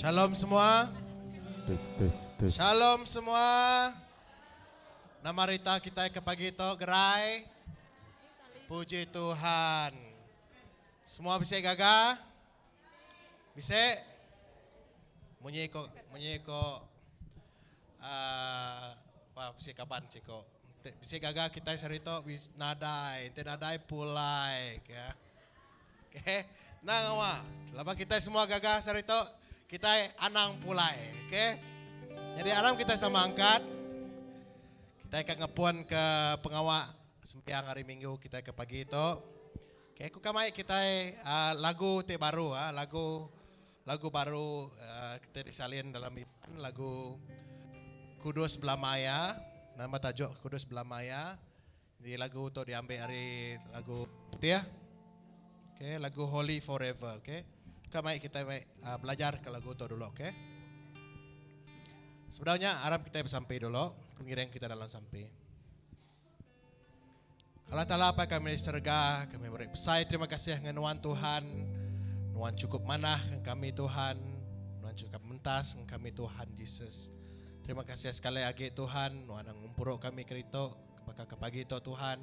Shalom semua. Shalom semua. Nama Rita kita ke pagi itu gerai. Puji Tuhan. Semua bisa gagah? Bisa? Munyi ko bisa kapan sih kok? Bisa gagah kita sarito bis nadai, nadai pulai ya. Oke. Nah, ngawa. Lama kita semua gagah sarito, kita anang pulai, oke? Jadi alam kita sama angkat. Kita akan ngepuan ke pengawak sembiang hari Minggu kita ke pagi itu. Oke, aku kamai kita lagu baru, lagu baru kita disalin dalam lagu Kudus Belamaya. Nama tajuk Kudus Belamaya. Di lagu itu diambil dari lagu ya. Oke, lagu Holy Forever, oke. Mari kita belajar ke lagu itu dulu, oke. Sebenarnya Arab kita sampai dulu, pengiring kita dalam sampai. Allah Ta'ala apa kami serga, kami beri pesai, terima kasih dengan Tuhan. Nuan cukup manah kami Tuhan, Nuan cukup mentas kami Tuhan Yesus. Terima kasih sekali lagi Tuhan, Nuan ngumpuruk kami kerito, ke pagi itu Tuhan,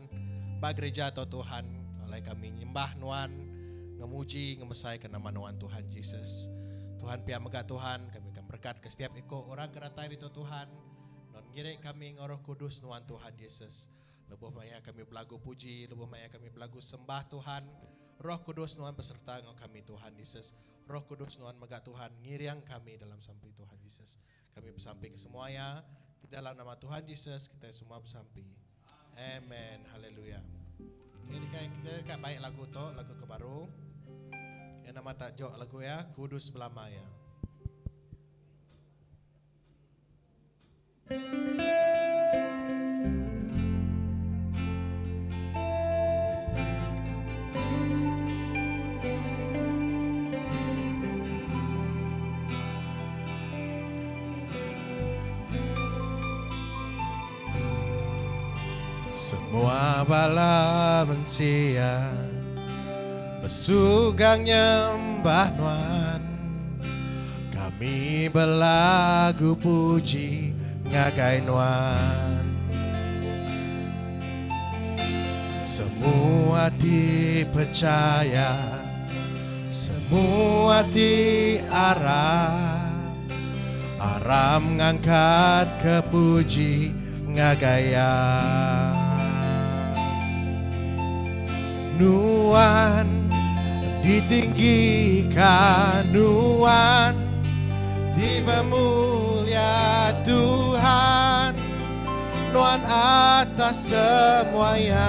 bag gereja itu Tuhan. Oleh kami nyembah Nuan, ngemuji, ngemesai ke nama Nuan Tuhan Yesus. Tuhan pihak megah Tuhan, kami akan berkat ke setiap iko orang keratain itu Tuhan. Non ngirek kami ngoroh kudus Nuan Tuhan Yesus. Lebuh maya kami belagu puji, lebuh maya kami belagu sembah Tuhan. Roh Kudus Nuan beserta dengan kami Tuhan Yesus. Roh Kudus Nuan megah Tuhan, ngiriang kami dalam sampai Tuhan Yesus. Kami bersampai ke semuanya, di dalam nama Tuhan Yesus kita semua bersampai. Amen, haleluya. Jadi kita baik lagu to, lagu kebaru. Yang nama tajuk lagu ya, Kudus Belamaya. Semua bala mensia besugang nyembah Nuan, kami belagu puji ngagai Nuan. Semua dipercaya, semua diarah, aram ngangkat ke puji ngagaya. Nuan ditinggikan, Nuan tiba mulia Tuhan, Nuan atas semuanya.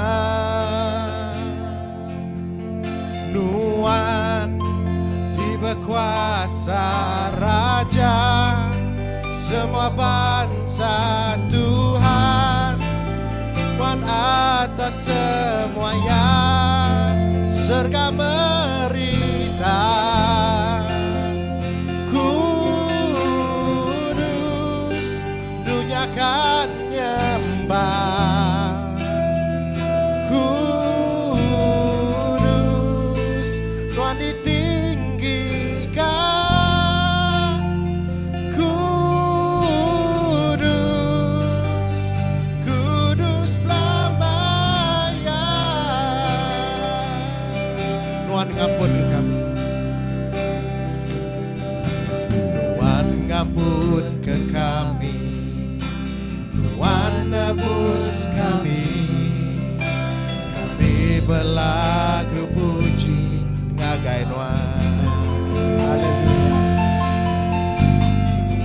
Nuan tiba kuasa raja, semua bangsa Tuhan, Nuan atas semuanya. Surga merita kudus, dunia kan nyembah kudus, Tuhan ditinggikan kudus, kudus Belamaya. Nuan ngampun ke kami, Nuan ngampun ke kami, Nuan nebus kami, kami belagu puji ngagai Nuan. Haleluya.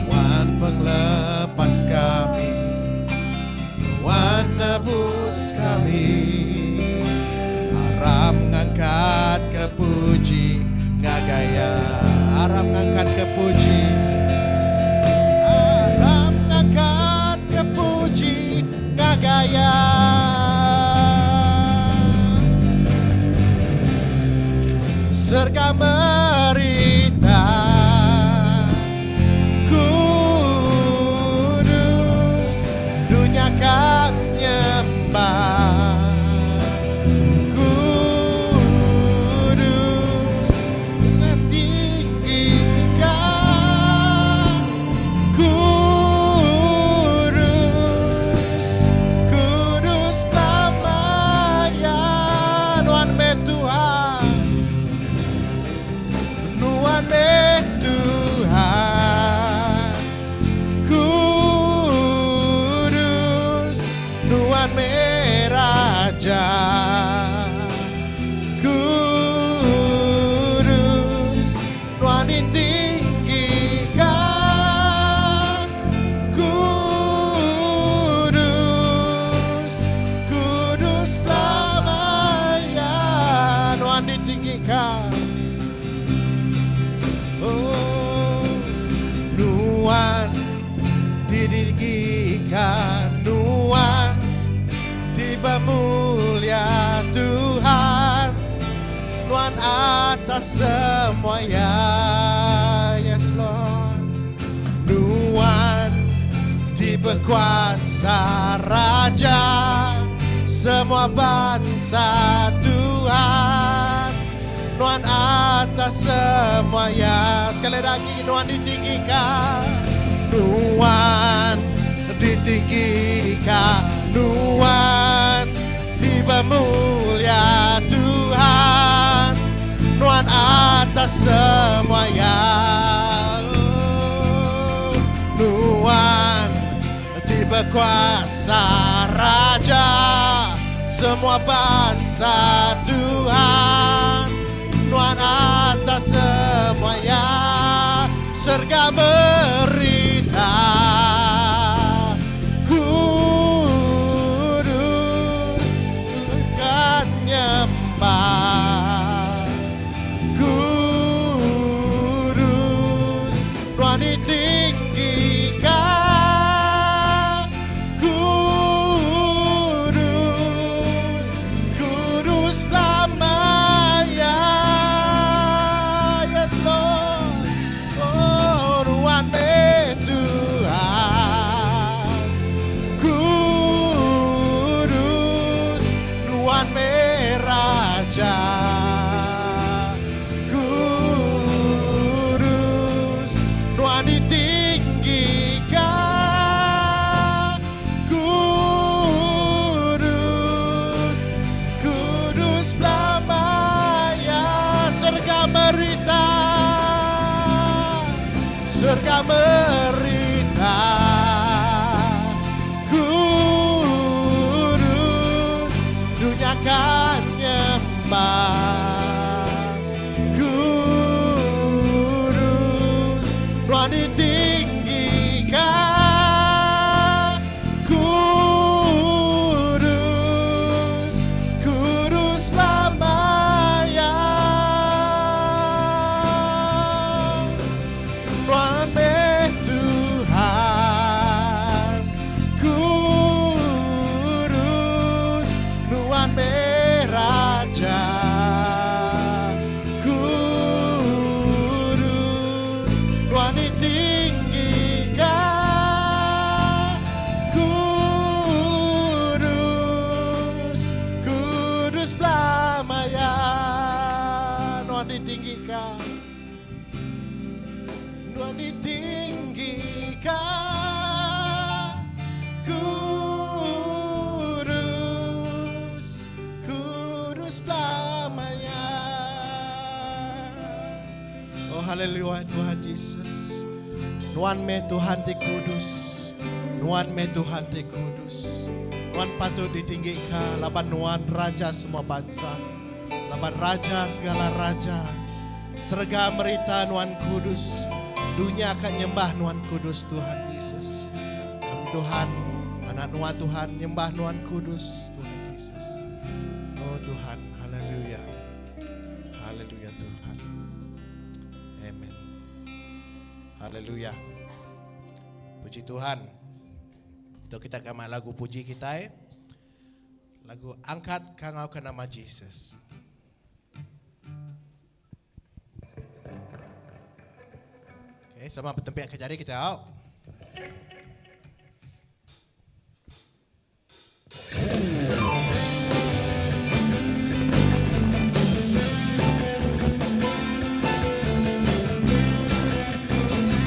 Nuan penglepas kami, Nuan nebus kami, aram ngangkat ke puji ngagaya, aram ngangkat ke puji, aram ngangkat ke puji ngagaya. Surga merita kudus, dunia kan nyembah kudus, dengan tinggikan Nuan me raja kudus, Nuan ditinggikan, kudus, kudus selamanya, Nuan ditinggikan. Oh, Nuan ditinggikan, Nuan tiba mulia Tuhan, Nuan atas semuanya. Yes Lord, Nuan tiba kuasa Raja semua bangsa Tuhan, Nuan atas semuanya. Sekali lagi, Nuan ditinggikan, Nuan ditinggikan, Nuan tiba mulia Tuhan, Nuan atas semuanya. Oh, Nuan tiba kuasa Raja semua bangsa Tuhan, Nuan atas semuanya. Surga berita kudus, akan nyembah kudus, Nuan ditinggikan, kudus, kudus selamanya. Yes Lord, oh Nuan me Tuhan kudus, Nuan me Raja kudus, Nuan ditinggikan, kudus, kudus selamanya. Surga berita, surga berita kudus, dunia kan nyembah kudus, Nuan ditinggikan, kudus, kudus selamanya. Nuan me Tuhan kudus, Nuan me Raja kudus, Nuan ditinggikan, kudus, kudus selamanya. Nuan ditinggikan, Nuan ditinggikan, kudus, kudus selamanya. Oh haleluya Tuhan Yesus, Nuan me Tuhan ti kudus, Nuan me Tuhan ti kudus, Nuan patut ditinggikan, laban Nuan Raja semua bangsa, laban Raja segala raja. Serga merita Nuan kudus, dunia akan nyembah Nuan kudus Tuhan Yesus. Kami Tuhan, anak Nuan Tuhan, nyembah Nuan kudus Tuhan Yesus. Oh Tuhan, haleluya. Haleluya Tuhan. Amen. Haleluya. Puji Tuhan. Itu kita akan lagu puji kita lagu Angkat Kangau ke Nama Yesus. Okay, sama bertempat ke jari kita out.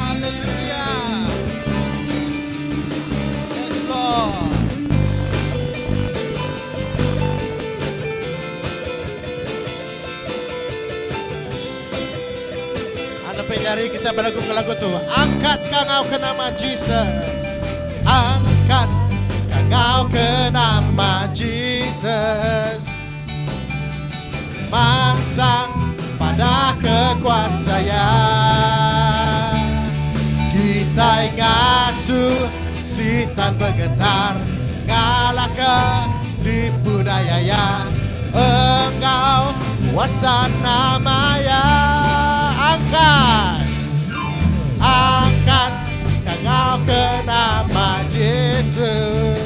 Hallelujah. Yes Lord. Jari kita berlagu ke lagu tuh. Angkat kangau ke nama Jesus, angkat kangau ke nama nama Jesus, mangsang pada kekuasaan. Kita ngasuh sitan bergetar, ngalah ke tipu daya. Engkau kuasa namanya. Angkat engkau ke nama Yesus,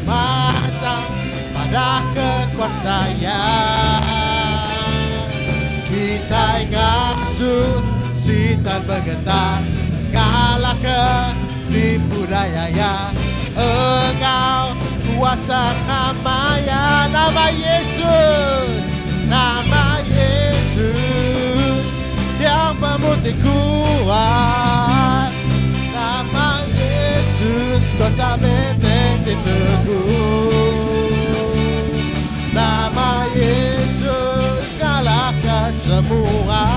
macam pada kekuasaan. Kita ngasuh sitan bergetar, kalah ke tipu daya. Engkau kuasa namanya, nama Yesus, nama Yesus yang pemutih kuat. Nama Yesus kota benteng diteguh. Nama Yesus kalahkan semua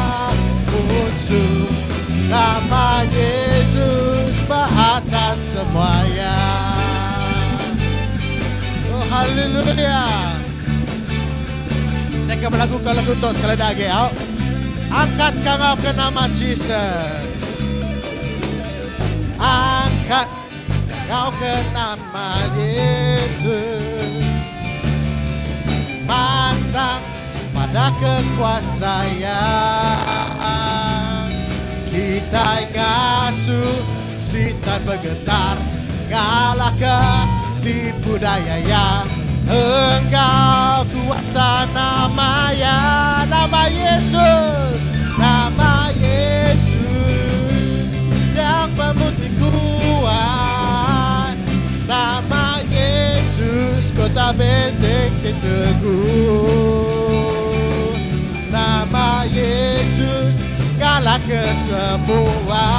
musuh. Nama Yesus atas semuanya. Oh haleluya. Mereka melakukan lagu untuk sekali lagi. Angkat kau ke nama Jesus. Angkat kau ke nama Yesus, mangsang pada kekuasaan. Kita ngasuh sitan bergetar, ngalah ke tipu daya. Engkau kuasa namanya, nama Yesus, nama Yesus yang pemutih kuat. Nama Yesus kota benteng teguh. Nama Yesus kalah ke semua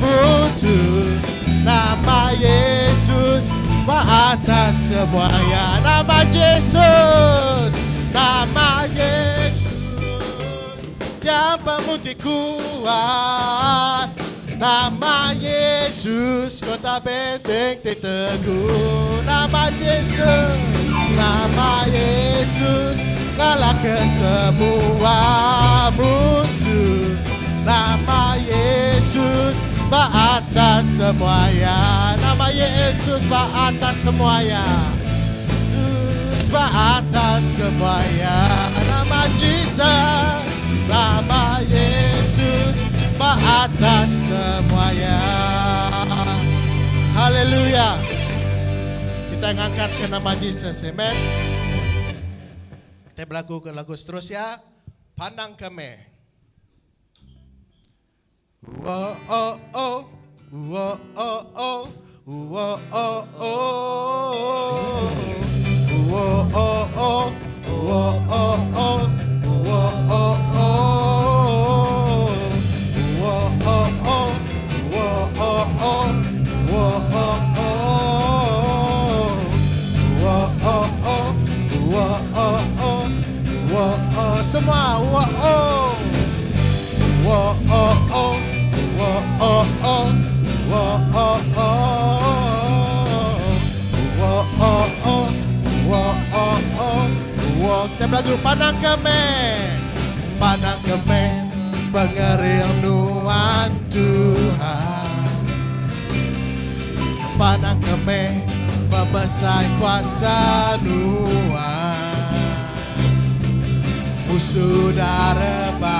musuh. Nama Yesus atas semuanya. Nama Yesus, nama Yesus yang pemutih kuat. Nama Yesus kota benteng teguh. Nama Yesus, nama Yesus kalah ke semua musuh. Nama Yesus atas semuanya. Nama Yesus atas semuanya. Yesus atas semuanya. Nama Jesus, nama Yesus atas semuanya. Haleluya. Kita ngangkat ke nama Jesus. Amen. Kita berlagu ke lagu seterusnya. Pandang kami. Whoa, oh, oh, whoa, oh, oh, whoa, oh, oh, whoa, oh, oh, whoa, oh, oh, whoa, oh, oh, whoa, oh, oh, whoa, oh, oh, whoa, oh, oh, whoa, oh, oh, whoa, oh, oh, whoa, oh, semua, whoa, oh, whoa, oh, oh. Whoa, oh, oh, whoa, oh, oh, whoa, oh, oh, whoa, oh, oh, whoa. Kita berlagu pandang kami, pengerinduan Tuhan. Pandang kami, pembesar kuasa Tuhan. Musuh darabah,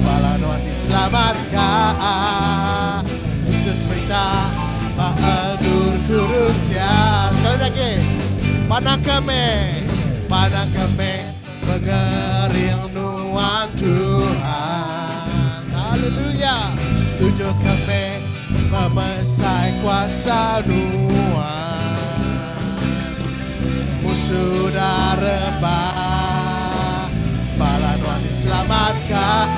pahlawan diselamatkan. Yesus minta Mahadur Kudus ya. Sekali lagi, pandang kami, pengerinduan Tuhan. Haleluya. Tunjuk kami pembesar kuasa Tuhan. Musuh darabah, pahlawan diselamatkan.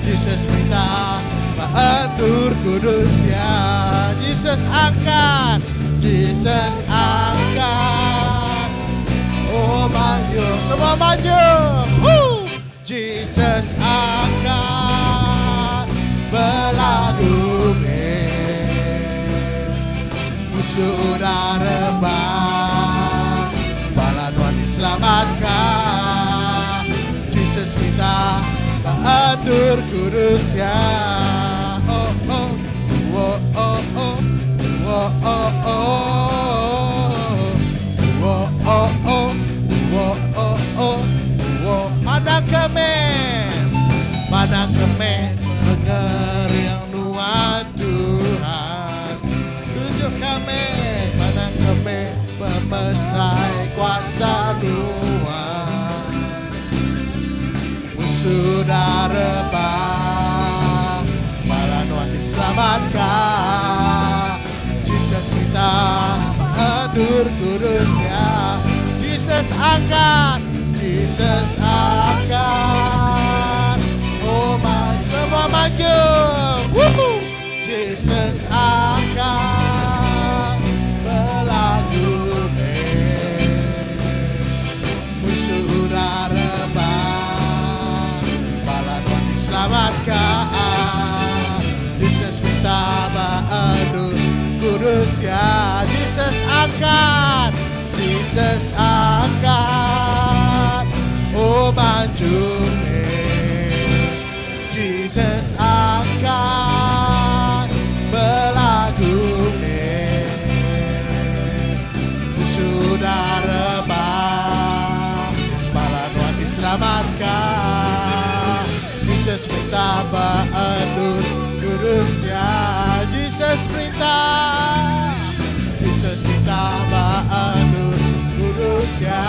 Yesus minta Mahadur Kudus ya. Yesus angkat, Yesus angkat. Oh maju, semua maju. Yesus angkat, berlagu sudah rebah, balanuan diselamatkan. Jesus minta Andur kudusnya. Oh oh oh oh oh oh oh oh oh oh oh oh oh. Pandang kami mengeriang nuan Tuhan. Tunjuk kami, pandang kami memesai kuasa Tuhan. Sudah rebah, balanuan diselamatkan. Jesus minta Andur kudusnya. Jesus angkat, Jesus angkat. Oh semua maju. Woo! Jesus angkat belagune. Sudah rebah, balanuan diselamatkan. Jesus minta Andur kudusnya. Jesus angkat, Jesus angkat. Oh banjune, Jesus angkat belagune. Sudah rebah, balanuan diselamatkan. Jesus minta Andur kudusnya. Jesus minta Andur kudusnya.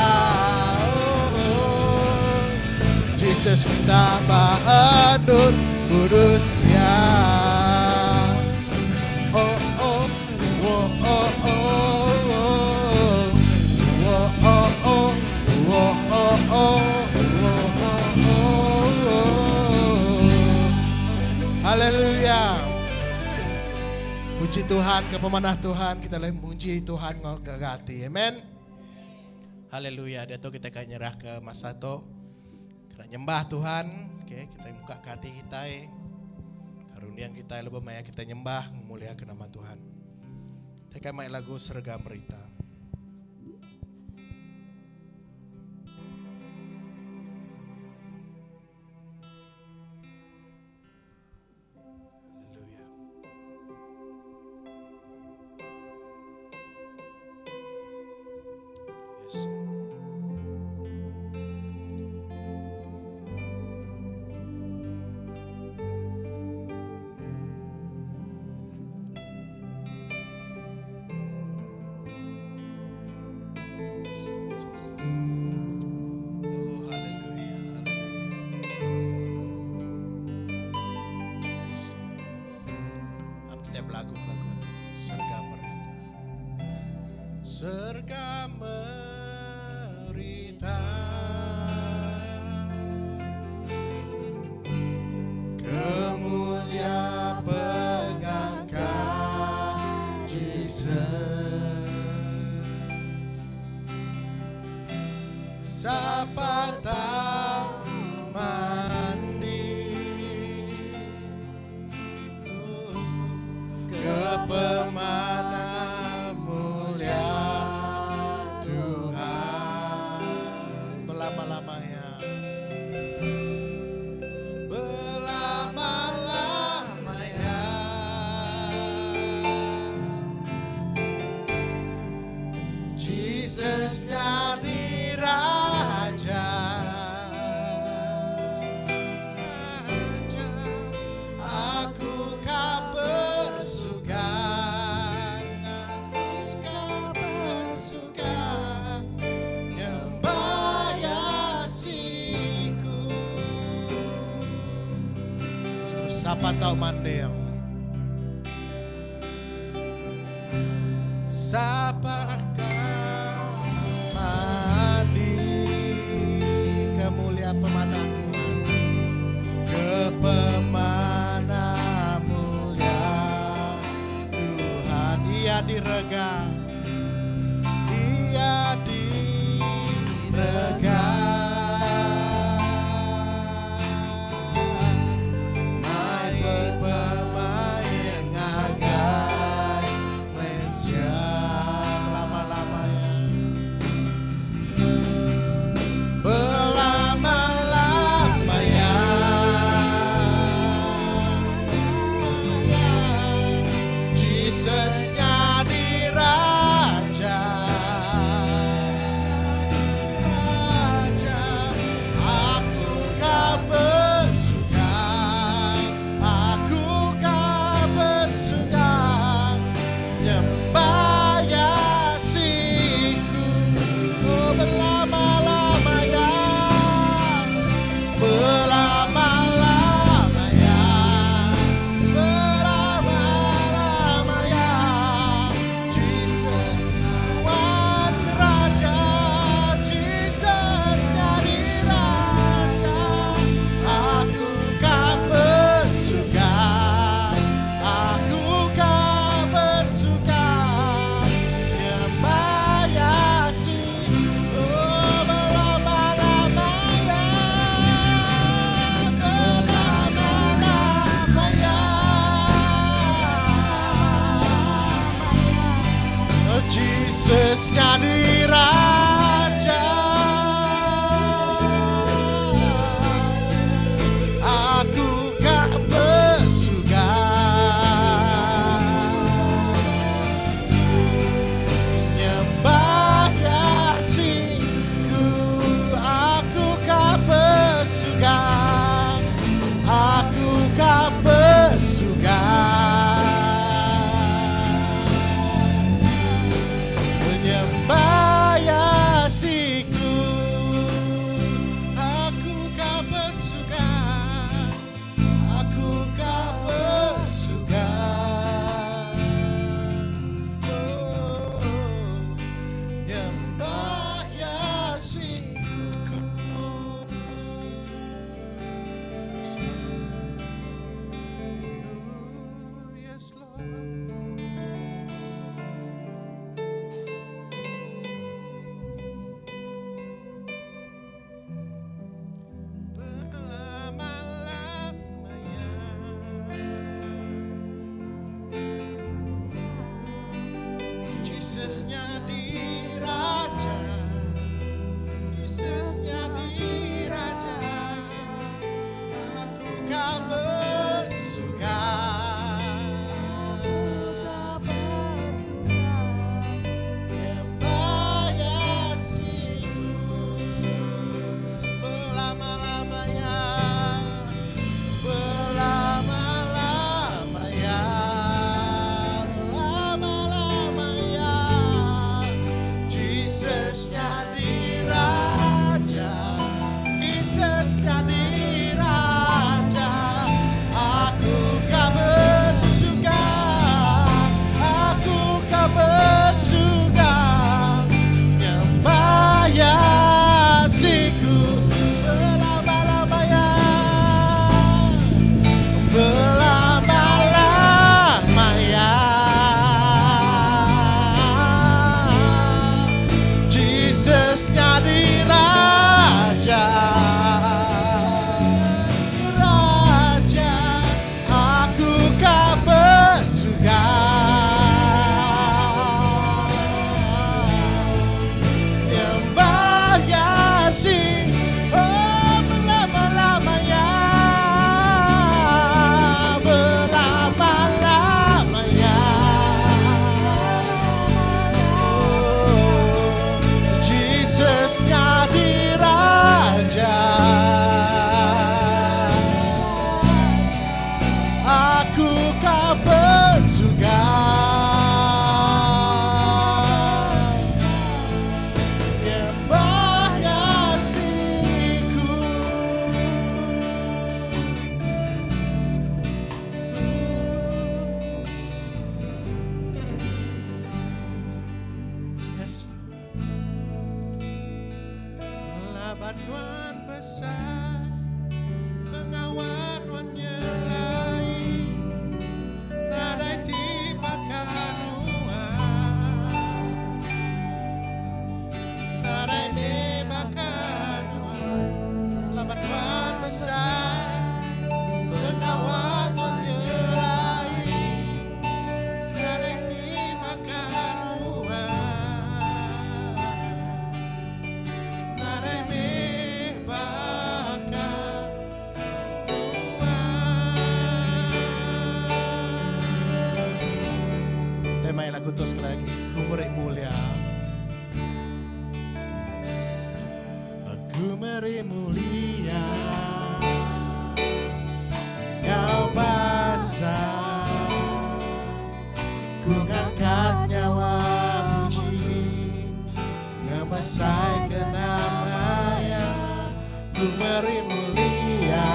Jesus minta Andur kudusnya. Oh oh oh oh oh oh oh oh oh oh. Haleluya. Puji Tuhan, kepemanah Tuhan, kita lagi memuji Tuhan ngagati. Amen. Haleluya. Dato kita akan nyerah ke Mas Sato. Karena nyembah Tuhan, oke, kita buka hati kita. Karunia kita lebih banyak kita nyembah, memuliakan nama Tuhan. Kita main lagu Sergam Berita. Sergam Berita, kemuliaan pengangkat Jesus, sapa mandi, kepemana Jesus jadi Raja, aku kan bersuka, nyembah Yasiku. Terus siapa tahu mandel? Siapa pemanah Tuhan, kepemana mulia Tuhan. Ia diregang, ia diregang, mai pemain ngagai meja. Jesusnya di Raja, aku kau bersuka, aku kau bersuka, nyembah Yesusku, oh berlama-lamanya, berlama-lamanya, berlama-lamanya. Jesus Tuhan Raja, Jesus jadi Raja, aku kau bersuka, aku kau bersuka, nyembah Yesus, oh berlama-lamanya, berlama-lamanya. Oh, Jesus jadi Raja, aku kau bersuka, nyembah Yesusku, aku kau bersuka, aku kau bersuka, menyembah Yesusku, aku kau bersuka, aku kau bersuka, oh, nyembah Yesusku. Yes, Lord. Berlama-lamanya, Jesusnya di Raja, Jesusnya di Raja, aku kau bersuka, nyembah Yesusku, berlama-lamanya, berlama-lamanya, berlama-lamanya. Jesusnya di Raja, Jesusnya di Raja, aku kau bersuka, aku kau bersuka, nyembah Yesusku, berlama-lamanya, berlama-lamanya. Jesusnya di Raja, Raja, aku kau bersuka, nyembah Yesus, oh berlama-lamanya, berlama-lamanya. Oh, Jesusnya di Raja, aku kau bersuka, nyembah Yesusku. Yes. Laban besar, pengawan nyelai, nadai tiba kanua, nadai tiba kanua. Laban besar, pengawan nyelai, nadai tiba kanua, nadai tiba Tema yang lagu terus sekali lagi. Aku beri mulia. Aku beri mulia. Kau basa. Ku angkat nyawa puji. Ngebasai kenamanya. Ku beri mulia.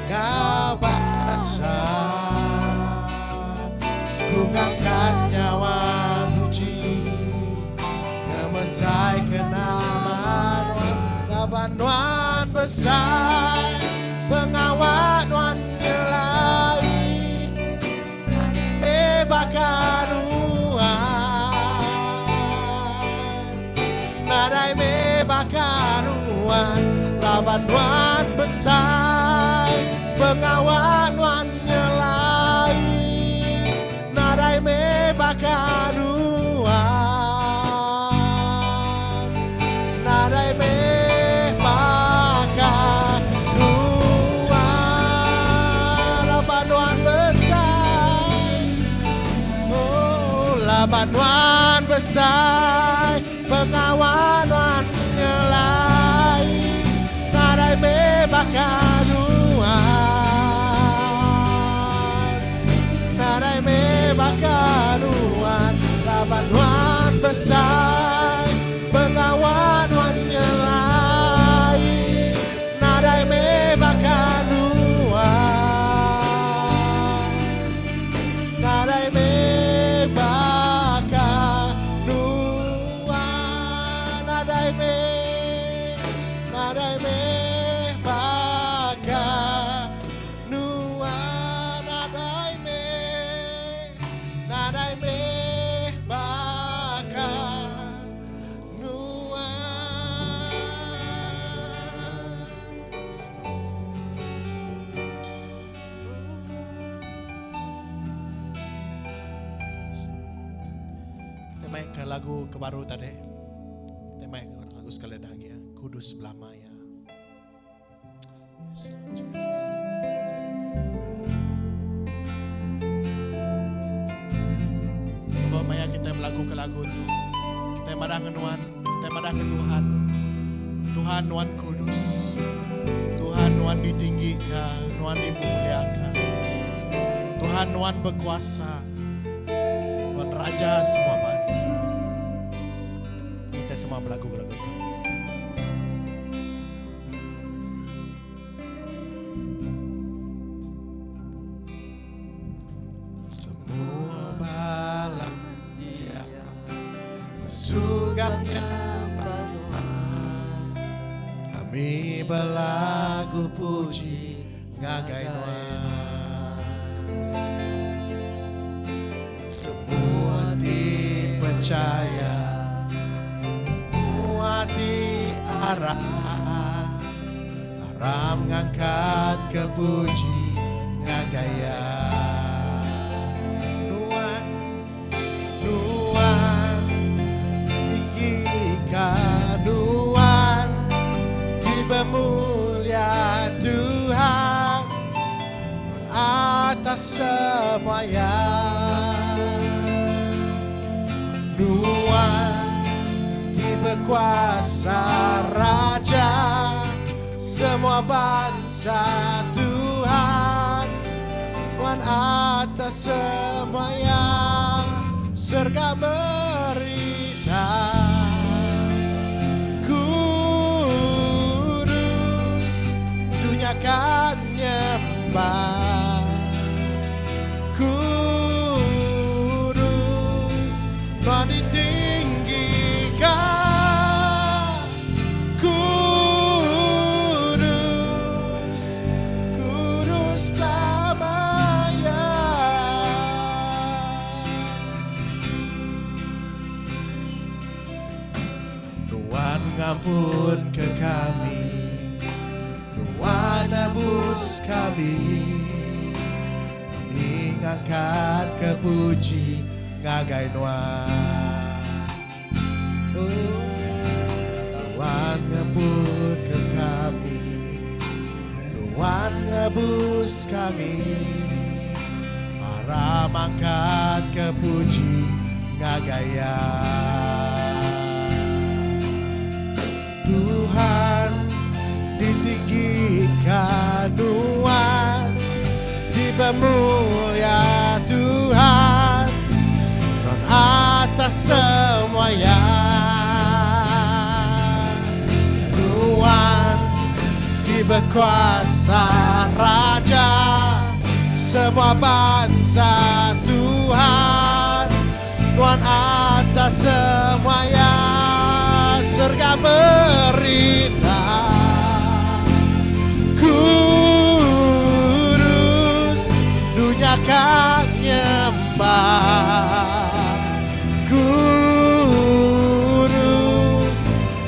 Kau basa. Ku angkat nyawa puji. Ngebasai kenamanya. Labanuan besar. Pengawal nuan nyelai. Nadai me bakanuan, labanuan besar, pengawanuan nyelai. Nadai me bakanuan, nadai me bakanuan, labanuan besar, oh labanuan besar. Pengawalan nyelai, nadai me bakanuan, nadai me bakanuan, labanuan besar. Pengawalan nyelai, nadai me bakanuan, nadai me nadai me baka nuan, nadai me baka nuan. Kita mainkan lagu kebaru tadi. Kita mainkan lagu sekali lagi ya. Kudus belamanya. Yes, Lord Jesus. Bapak Maya kita melakukan lagu itu. Kita madah ke Tuhan. Kita madah ke Tuhan. Tuhan Tuhan kudus. Tuhan Tuhan ditinggikan. Tuhan dimuliakan. Tuhan Tuhan berkuasa. Tuhan Raja semua bangsa. Kita semua melakukan lagu itu. Sugamnya kami berlagu puji ngagai nuan. Semua dipercaya, semua diarah, haram ngangkat ke puji ngagaya. Nuan dibermulia Tuhan atas semuanya. Nuan diberkuasa Raja semua bangsa Tuhan. Nuan atas semuanya. Surga berita akan nyembah kudus, Tuhan ditinggikan kudus, kudus selamanya. Tuhan ngampun ke kami, nebus kami, kami ngangkat ke puji ngagai nuan. Nuan ngemput ke kami, Nuan nebus kami, ramangkat kepuji ngagaya. Tuhan ditinggikan Tuhan, tiba mulia Tuhan, non atas semuanya. Tuhan tiba kuasa Raja semua bangsa Tuhan, Tuhan atas semuanya. Surga berita kudus, dunia kan nyembah kudus,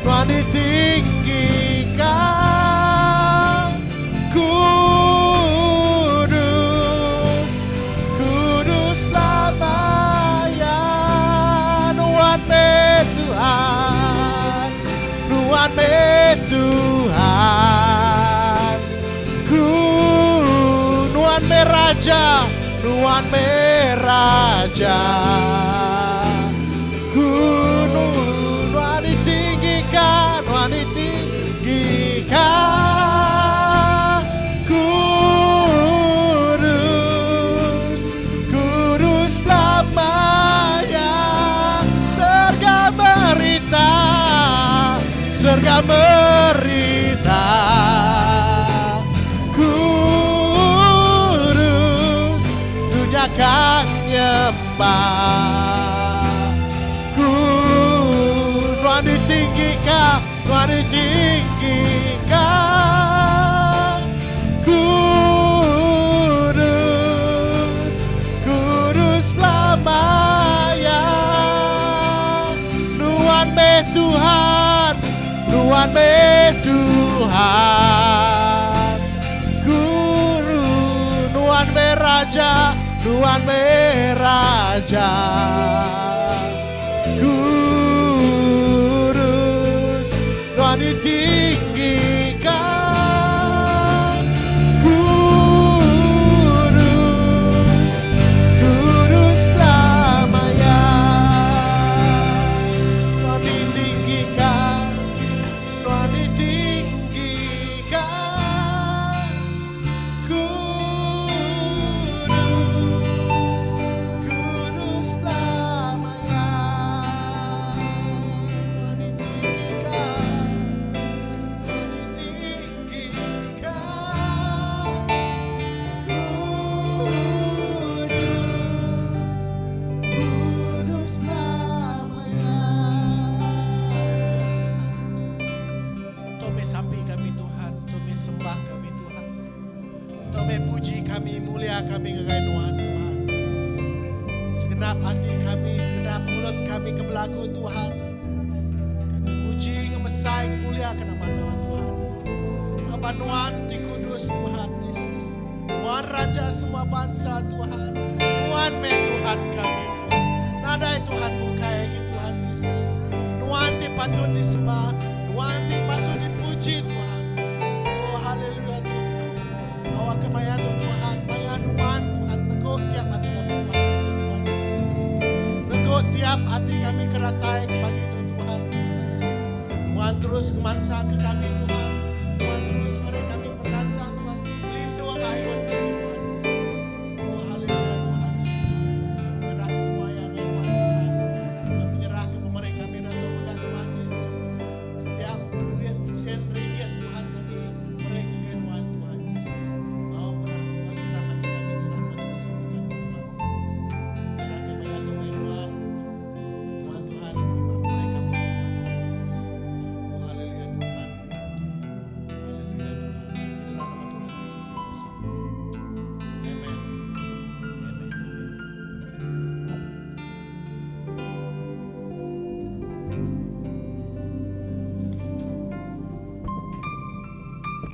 Tuhan ditinggikan kudus, kudus pelabayan. Tuhan Tuhan, Tuhan Tuhan, Tuhan Raja, Tuhan Raja, Tuhan ditinggikan, Tuhan ditinggikan, kudus, kudus pelabayan. Surga berita, surga berita, kudus, dunia kan nyembah, Tuhan ditinggikan, Tuhan ditinggikan, kudus, kudus pelabayan. Tuhan Tuhan, Tuhan Tuhan, Guru, Tuhan Raja, Tuhan Raja, kudus, Tuhan ditinggikan, kudus, kudus pelabayan. Tuhan ditinggikan, Tuhan ditinggikan, kudus, kudus pelabayan. Tuhan ditinggikan, Tuhan ditinggikan, kudus, kudus pelabayan. Tome sampai kami Tuhan, Tome sembah kami Tuhan, Tome puji kami, mulia kami ngagai Tuhan Tuhan. Segenap hati kami, segenap mulut kami kebelagu Tuhan, kami puji ngemesai ngemuliakan nama Tuhan. Abah Tuhan di kudus Tuhan Yesus, Tuhan Raja semua bangsa Tuhan, Tuhan Tuhan kami Tuhan. Nadai Tuhan bukai Tuhan Yesus, Tuhan patut disembah, Tuhan patut dipuji Tuhan. Oh haleluya Tuhan. Awak kemaya Tuhan, maya Tuhan Tuhan, nego tiap hati kami Tuhan Tuhan Yesus. Nego tiap hati kami keratai bagi Tuhan Yesus. Tuhan terus kemansa ke kami Tuhan. Tuhan terus mereka kami perkansa Tuhan. Lindungi ayun kami Tuhan Yesus. Oh haleluya Tuhan Yesus. Kami menyerah semua yang Tuhan Tuhan. Kami menyerah ke pemerintah kami Tuhan Tuhan Yesus. Setiap duit sen ringgit Tuhan kami mereka ke Tuhan Tuhan Yesus. Mau pernah kau sedap hati kami Tuhan, terus untuk kami Tuhan Yesus. Menyerah ke maya Tuhan Tuhan. Tuhan Tuhan mereka kami Tuhan Yesus. Oh haleluya Tuhan. Haleluya Tuhan. Biarlah nama Tuhan Yesus kami sampai. Amen. Amen.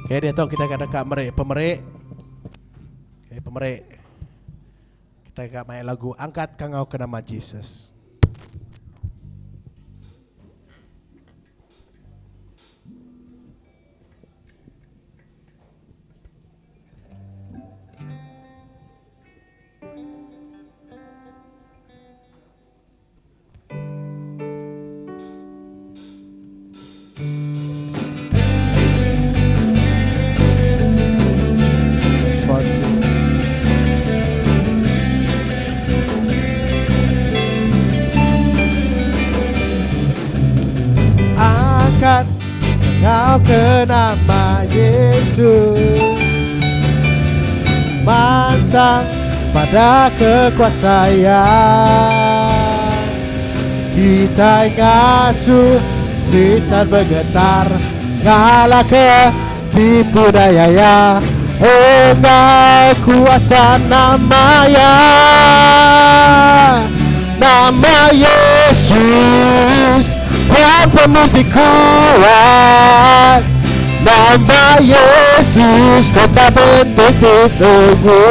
Oke, dia tahu kita ada kak pemerik. Oke, pemerik. Kita kak main lagu Angkat Kangau ke Nama Yesus. nama Yesus, mansang pada kekuasaan. Kita ngasuh setan bergetar, ngalah ke tipu daya. Enggak kuasa namanya, nama Yesus yang pemutih kuat. Nama Yesus kota benteng ditunggu.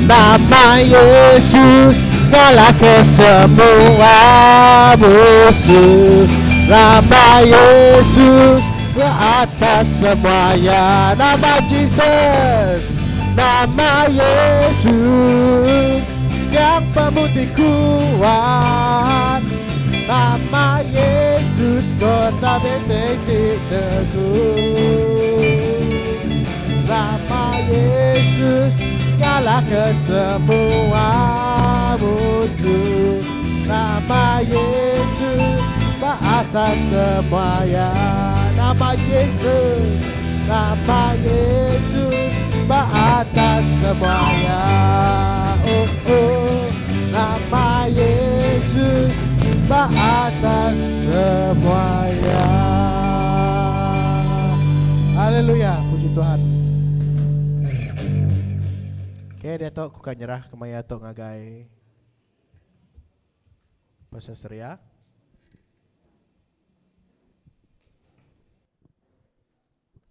Nama Yesus ngalah ke semua musuh. Nama Yesus ke atas semuanya. Nama Jesus, nama Yesus yang pemutih kuat. Nama Yesus kota benteng diteguh. Nama Yesus ngalah ke semua musuh. Nama Yesus atas semuanya. Nama Yesus, nama Yesus atas semuanya. Oh oh, nama Yesus atas semuanya. Haleluya, puji Tuhan. Oke, dia tok kuka nyerah kemaya tok ngagai Pastor Surya.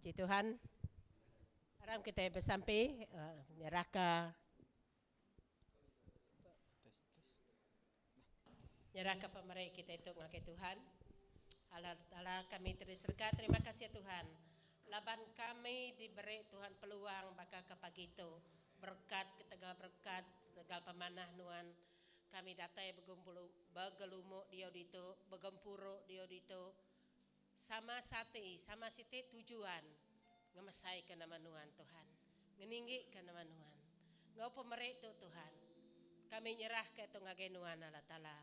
Puji Tuhan. Sekarang kita bersampai nyerah ke pemerintah kita itu ngagai Tuhan. Allah kami terserga, terima kasih Tuhan. Laban kami diberi Tuhan peluang baka ke pagi itu berkat ketegal pemanah nuan kami datai begelumuk dia itu begempuro dia itu sama sate tujuan ngemesai ke nama nuan Tuhan ngeninggi ke nama nuan ngau pemerintah Tuhan kami nyerah ke itu ngage nuan Allah Ta'ala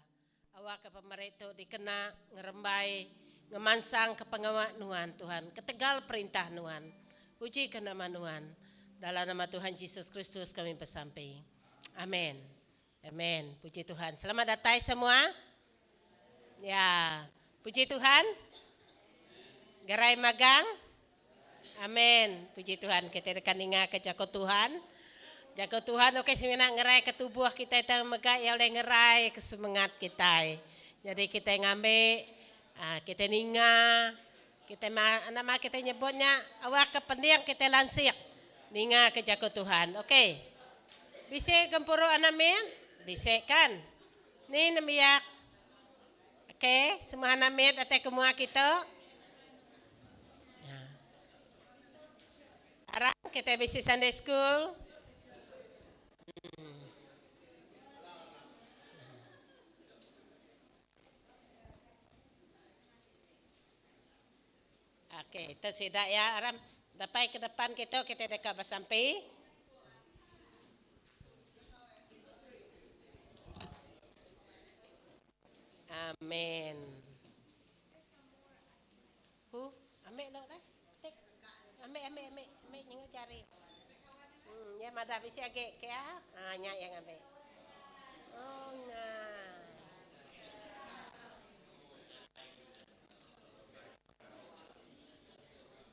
awak ke pemerintah dikena ngerembai ngemansang ke pengawak nuan Tuhan ketegal perintah nuan puji ke nama nuan dalam nama Tuhan Yesus Kristus kami bersampai amin amin puji Tuhan selamat datang semua ya puji Tuhan gerai magang amin puji Tuhan kita dekan ingat ke jako Tuhan oke semena ngerai ke tubuh kita itu megah ya oleh ngerai ke semangat kita jadi kita ngambil kita ninga kita nama kita nyebutnya awak ke pendiang kita lansir ninga ke jako Tuhan oke bisa gempuro anamin bisa kan ni namiyak oke semua anamin atau semua kita sekarang kita bisa Sunday School. Oke, itu sudah ya. Aram, dapat ke depan kita dekat bersampai. Amin. Ambil dong dah. Ambil nyengok cari. Ya madam isi agak ke nyak yang ambil. Oh nah.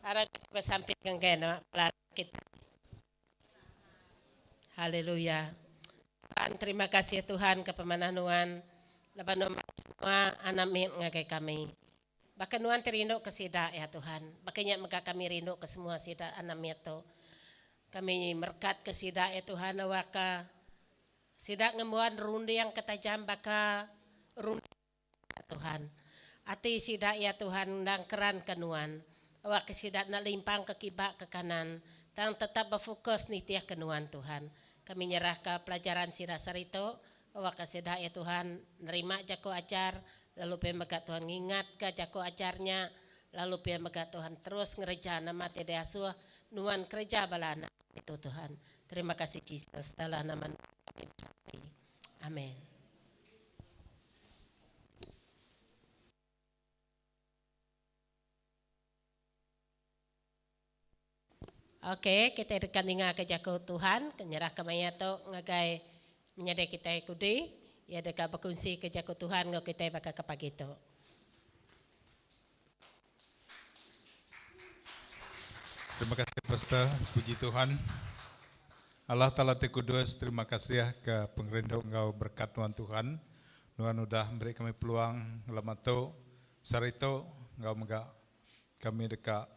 Arang bersampaikan kena kita. Haleluya. Tuhan terima kasih Tuhan kepemananuan leban semua anak ngagai kami. Bahkan nuan terindo ke sida ya Tuhan. Makanya maka kami rindu ke semua sida anak itu. Kami merkat ke sida ya Tuhan awaka sida ngemuan rundi yang ketajam baka rundi ya Tuhan. Ati sida ya Tuhan dan keran kenuan. Awak sida na limpang ke kibak ke kanan. Tang tetap berfokus nih tiap kenuan Tuhan. Kami nyerah ke pelajaran sida sarito. Awak sida ya Tuhan nerima jako ajar. Lalu pemega Tuhan ingat ke jako ajarnya. Lalu pemega Tuhan terus ngereja nama tidak asuh nuan kerja balana itu Tuhan. Terima kasih Yesus dalam nama kami. Amin. Oke, kita rekan ingat ke jago Tuhan, kenyerah kemaya to ngagai menyadai kita ikudi, ya dekat berkongsi ke jago Tuhan ngau kita bakal kepagi itu. Terima kasih Pastor, puji Tuhan. Allah Ta'ala Kudus, terima kasih ya ke pengerindau engkau berkat Tuhan. Tuhan udah memberi kami peluang lama tu, sarito engkau megak kami dekat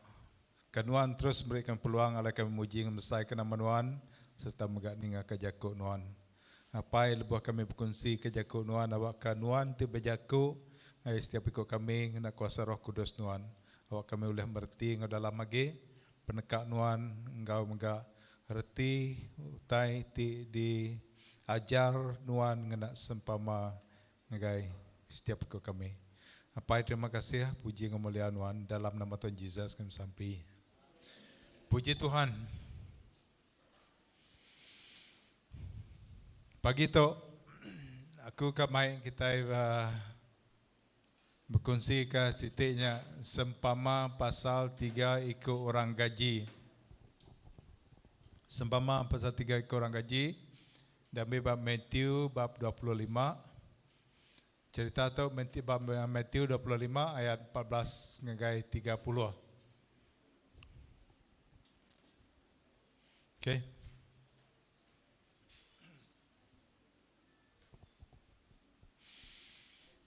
Nuan terus berikan peluang ala kami muji ngemesai ke nama Nuan serta megak ninga ke jaku Nuan. Apa yang lebuh kami berkongsi ke jaku Nuan awak ke Nuan tiba jaku setiap ikut kami kena kuasa Roh Kudus Nuan. Awak kami boleh merti ngau dalam lagi penekak Nuan engkau megak reti utai ti di ajar Nuan ngena sempama ngagai setiap ikut kami. Apa terima kasih puji kemuliaan Nuan dalam nama Tuhan Yesus kami sampai. Puji Tuhan. Pagi tu aku kamai kita berkongsi ke sitiknya sempama pasal 3 ikut orang gaji. Sempama pasal 3 ikut orang gaji. Dan bab Matthew bab 25. Cerita tu bab Matthew 25 ayat 14 ngagai 30. Okay.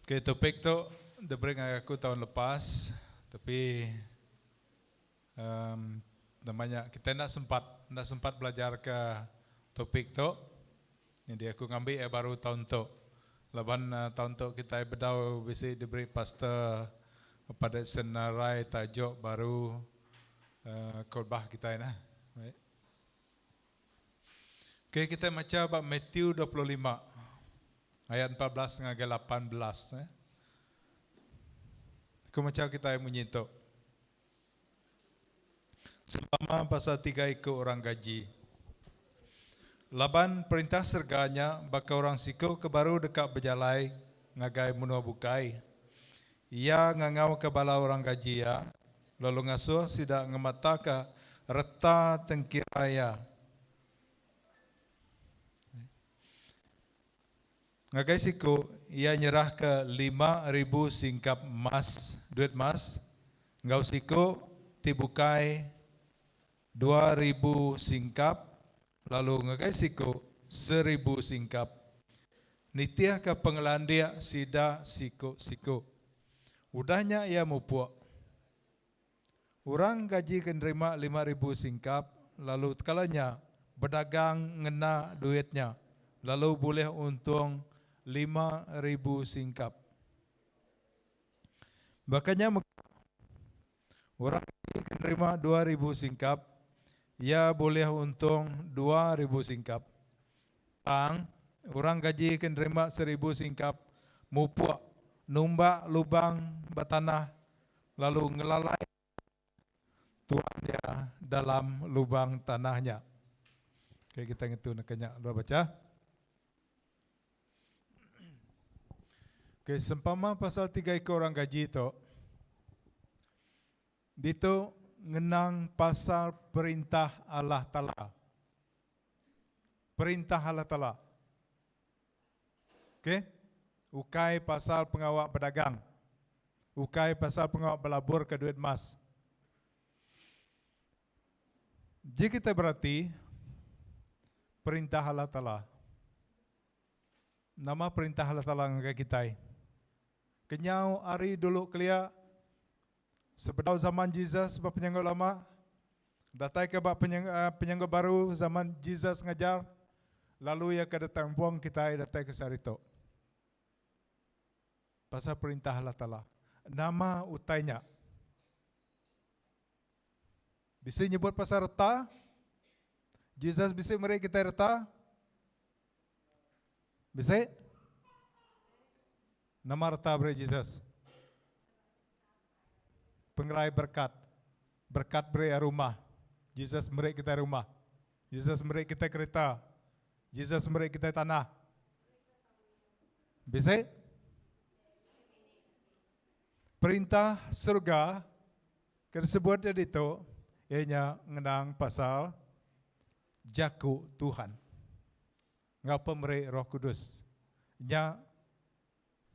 Okay, topik tu diberi aku tahun lepas, tapi namanya kita nak sempat belajar ke topik tu. Jadi aku ngambil baru tahun tu. Laban tahun tu kita berdau bisa diberi pastor pada senarai tajuk baru khotbah kita nah. Right. Okay, kita baca bab Matthew 25 ayat 14 hingga 18. Aku macam kita menyentuh. Sempama pasal 3 ikut orang gaji. Laban perintah serganya baka orang siku ke baru dekat berjalai ngagai menua bukai. Ia ngangau ke bala orang gaji ya. Lalu ngasuh sidak ngemata ke reta tengkiraya. Ngagai siku, ia nyerah ke 5,000 singkap emas, duit emas. Ngau siku, tibukai 2,000 singkap. Lalu ngagai siku, 1,000 singkap. Nitiah ke pengelandia sida siku. Udahnya ia mupuk. Orang gaji kenerima 5,000 singkap. Lalu kalanya berdagang ngena duitnya. Lalu boleh untung 5,000 singkap. Makanya orang menerima 2,000 singkap, ia boleh untung 2,000 singkap. Orang gaji menerima 1,000 singkap, mupuk, numbak lubang bertanah, lalu ngelalai tuan dia dalam lubang tanahnya. Okay, kita ngetu nak kenyak dua baca. Okay, sempama pasal 3 ikut orang gaji itu, itu ngenang pasal perintah Allah Ta'ala. Perintah Allah Ta'ala. Okay, ukai pasal pengawak pedagang. Ukai pasal pengawak belabur ke duit emas. Jika kita berarti perintah Allah Ta'ala. Nama perintah Allah Ta'ala ngagai kita. Kenyau hari dulu kelia sebedau zaman Jesus sebab penyangga lama datai ke bab penyangga baru zaman Jesus ngajar lalu ia ke datang buang kita datai ke sarito. Pasal perintah Allah Ta'ala. Nama utainya. Bisa nyebut pasal reta? Jesus bisa meri kita reta? Bisa? Nama reta beri Jesus. Pengerai berkat. Berkat beri rumah. Jesus beri kita rumah. Jesus beri kita kereta. Jesus beri kita tanah. Bisa? Perintah surga tersebut itu ianya ngenang pasal jaku Tuhan. Ngau pemberi Roh Kudus. Nya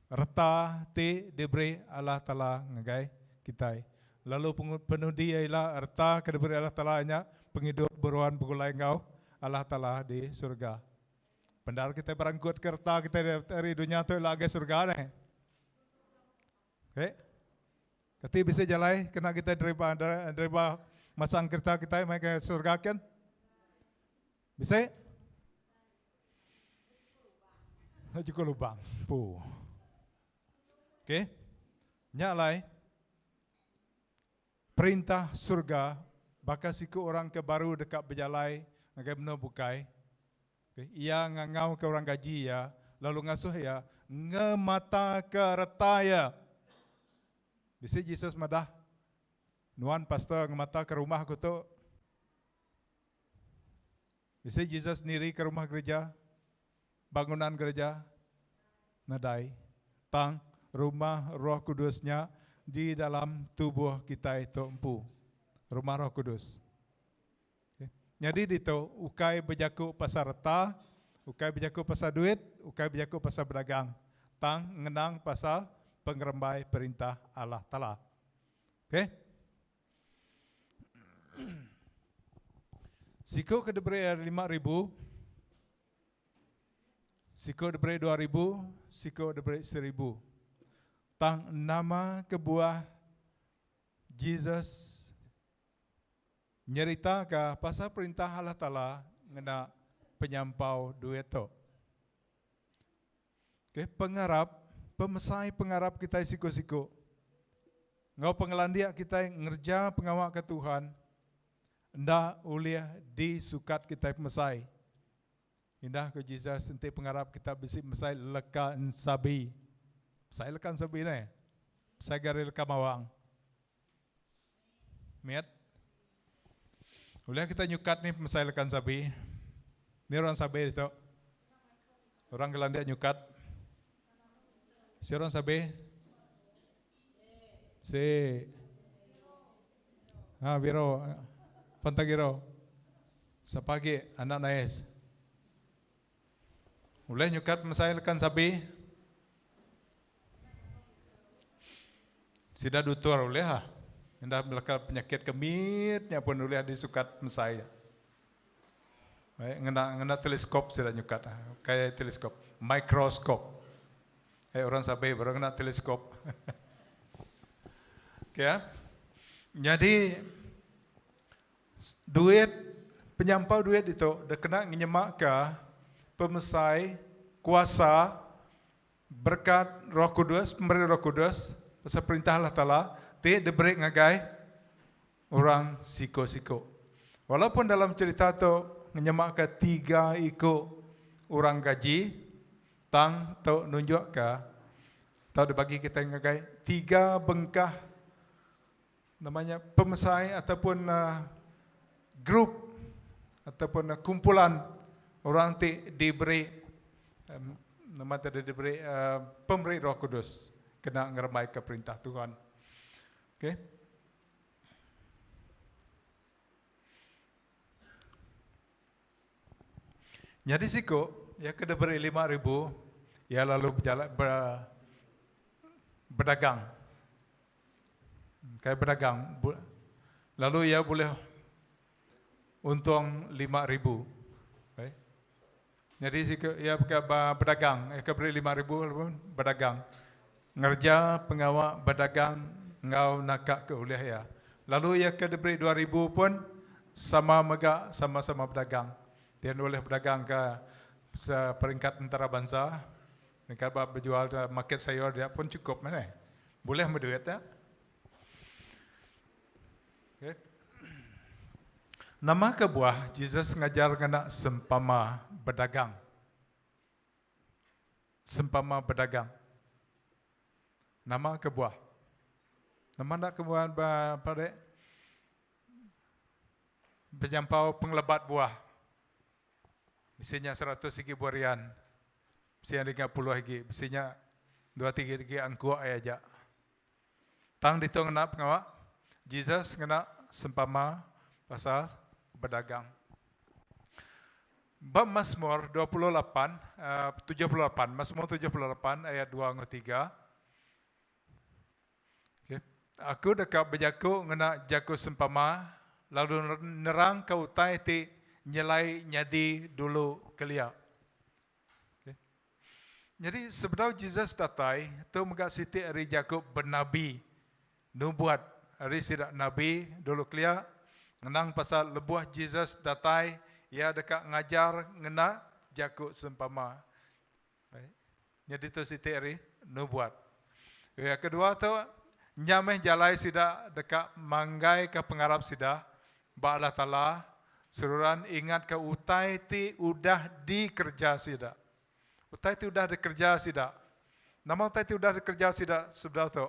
reta ti diberi Allah Ta'ala ngagai kita. Lalu penudi ialah reta ke diberi Allah Ta'ala nya penghidup beruan begulai ngau Allah Ta'ala di surga. Pendar kita berangkut ke reta kita dari dunia tu lagi surga ni. Okay? Kati bisa jalai kena kita daripada masang kereta kita mai ke surga kan? Bisa? Juga lubang. Pu. Okay? Nyalai perintah surga baka siku orang ke baru dekat berjalai ngagai benar bukai. Okay? Ia ngangau ke orang gaji ya, lalu ngasuh ya, ngemata ke retaya. Bisa Jesus madah nuan pastor ngemata ke rumah aku tu. Bisa Jesus sendiri ke rumah gereja, bangunan gereja, nadai, tang rumah Roh Kudusnya di dalam tubuh kita itu empu, rumah Roh Kudus. Okay. Jadi itu ukai berjaku pasar reta, ukai berjaku pasar duit, ukai berjaku pasar berdagang, tang ngenang pasal pengerembai perintah Allah Ta'ala. Okay. Siku ke diberi 5,000, siku diberi 2,000, siku diberi 1,000. Tang nama kebuah Jesus nyerita ke pasal perintah Allah Ta'ala ngena penyampau duit tu. Okay, pengarap, pemesai pengarap kita siku-siku. Ngau pengelandia kita ngerja pengawak ke Tuhan, ndak uliah disukat kita pemesai. Indah ke Jesus nanti pengharap kita bisa mesai lekan sabi. Saya lekan sabi ni. Saya gari lekan mawang. Miat. Uliah kita nyukat ni mesai lekan sabi. Ni orang sabi itu. Orang Kelandia nyukat. Si orang sabi. Si. Biro. Pantagiro. Sa pagi anak nais. Uleh nyukat mesai lekan sabi. Sida dutur uleh ha. Indah melakar penyakit kemitnya pun uleh disukat mesai. Baik, ngena teleskop sida nyukat. Kayak teleskop, mikroskop. Orang sabi baru ngena teleskop. Okay, ya. Jadi duit penyampau duit itu dah kena nyemak ke pemesai kuasa berkat Roh Kudus, pemberi Roh Kudus, pasal perintah Allah Ta'ala, diberi ngagai orang siko-siko. Walaupun dalam cerita tu nyemak ke 3 ikut orang gaji, tang tu nunjuk ke, tau dibagi kita ngagai 3 bengkah namanya pemesai ataupun grup ataupun kumpulan orang diberi nama tadi diberi pemberi Roh Kudus kena ngeremai ke perintah Tuhan. Okay. Jadi siku ya kena beri 5,000 ya lalu berjalan berdagang. Kayak berdagang lalu ya boleh untung 5,000. Okay. Jadi ia berdagang, ia beri 5,000 berdagang. Ngerja pengawak berdagang ngau nakak ke uliah ya. Lalu ia diberi 2,000 pun sama-sama berdagang. Dia boleh berdagang ke peringkat antarabangsa. Peringkat berjual market sayur dia pun cukup mana? Boleh menduit tak? Okay. Nama kebuah Jesus ngajar kena sempama berdagang. Sempama berdagang. Nama kebuah. Nama nak kebuah pada penyampau penglebat buah. Bisinya 100 segi buarian. Bisinya 30 lagi. Bisinya 2-3 lagi angkuh aja. Tang ditung nak pengawak. Jesus kena sempama pasal berdagang. Bab Mazmur 78, Mazmur 78 ayat 2 dan 3. Okay. Aku dekat berjaku ngena jaku sempama, lalu nerang kau utai ti nyelai nyadi dulu kelia. Okay. Jadi sebenarnya Jesus datai, tu megak siti hari Jakub bernabi, nubuat hari sidak nabi dulu kelia, ngenang pasal lebuah Jesus datai, ia dekat ngajar ngena Jakub sempama. Right. Jadi tu siti hari nubuat. Yang kedua tu nyameh jalai sida dekat manggai ke pengarap sida ba Allah Taala seruran ingat ke utai ti udah dikerja sida. Utai ti udah dikerja sida. Nama utai ti udah dikerja sida sebelah tu.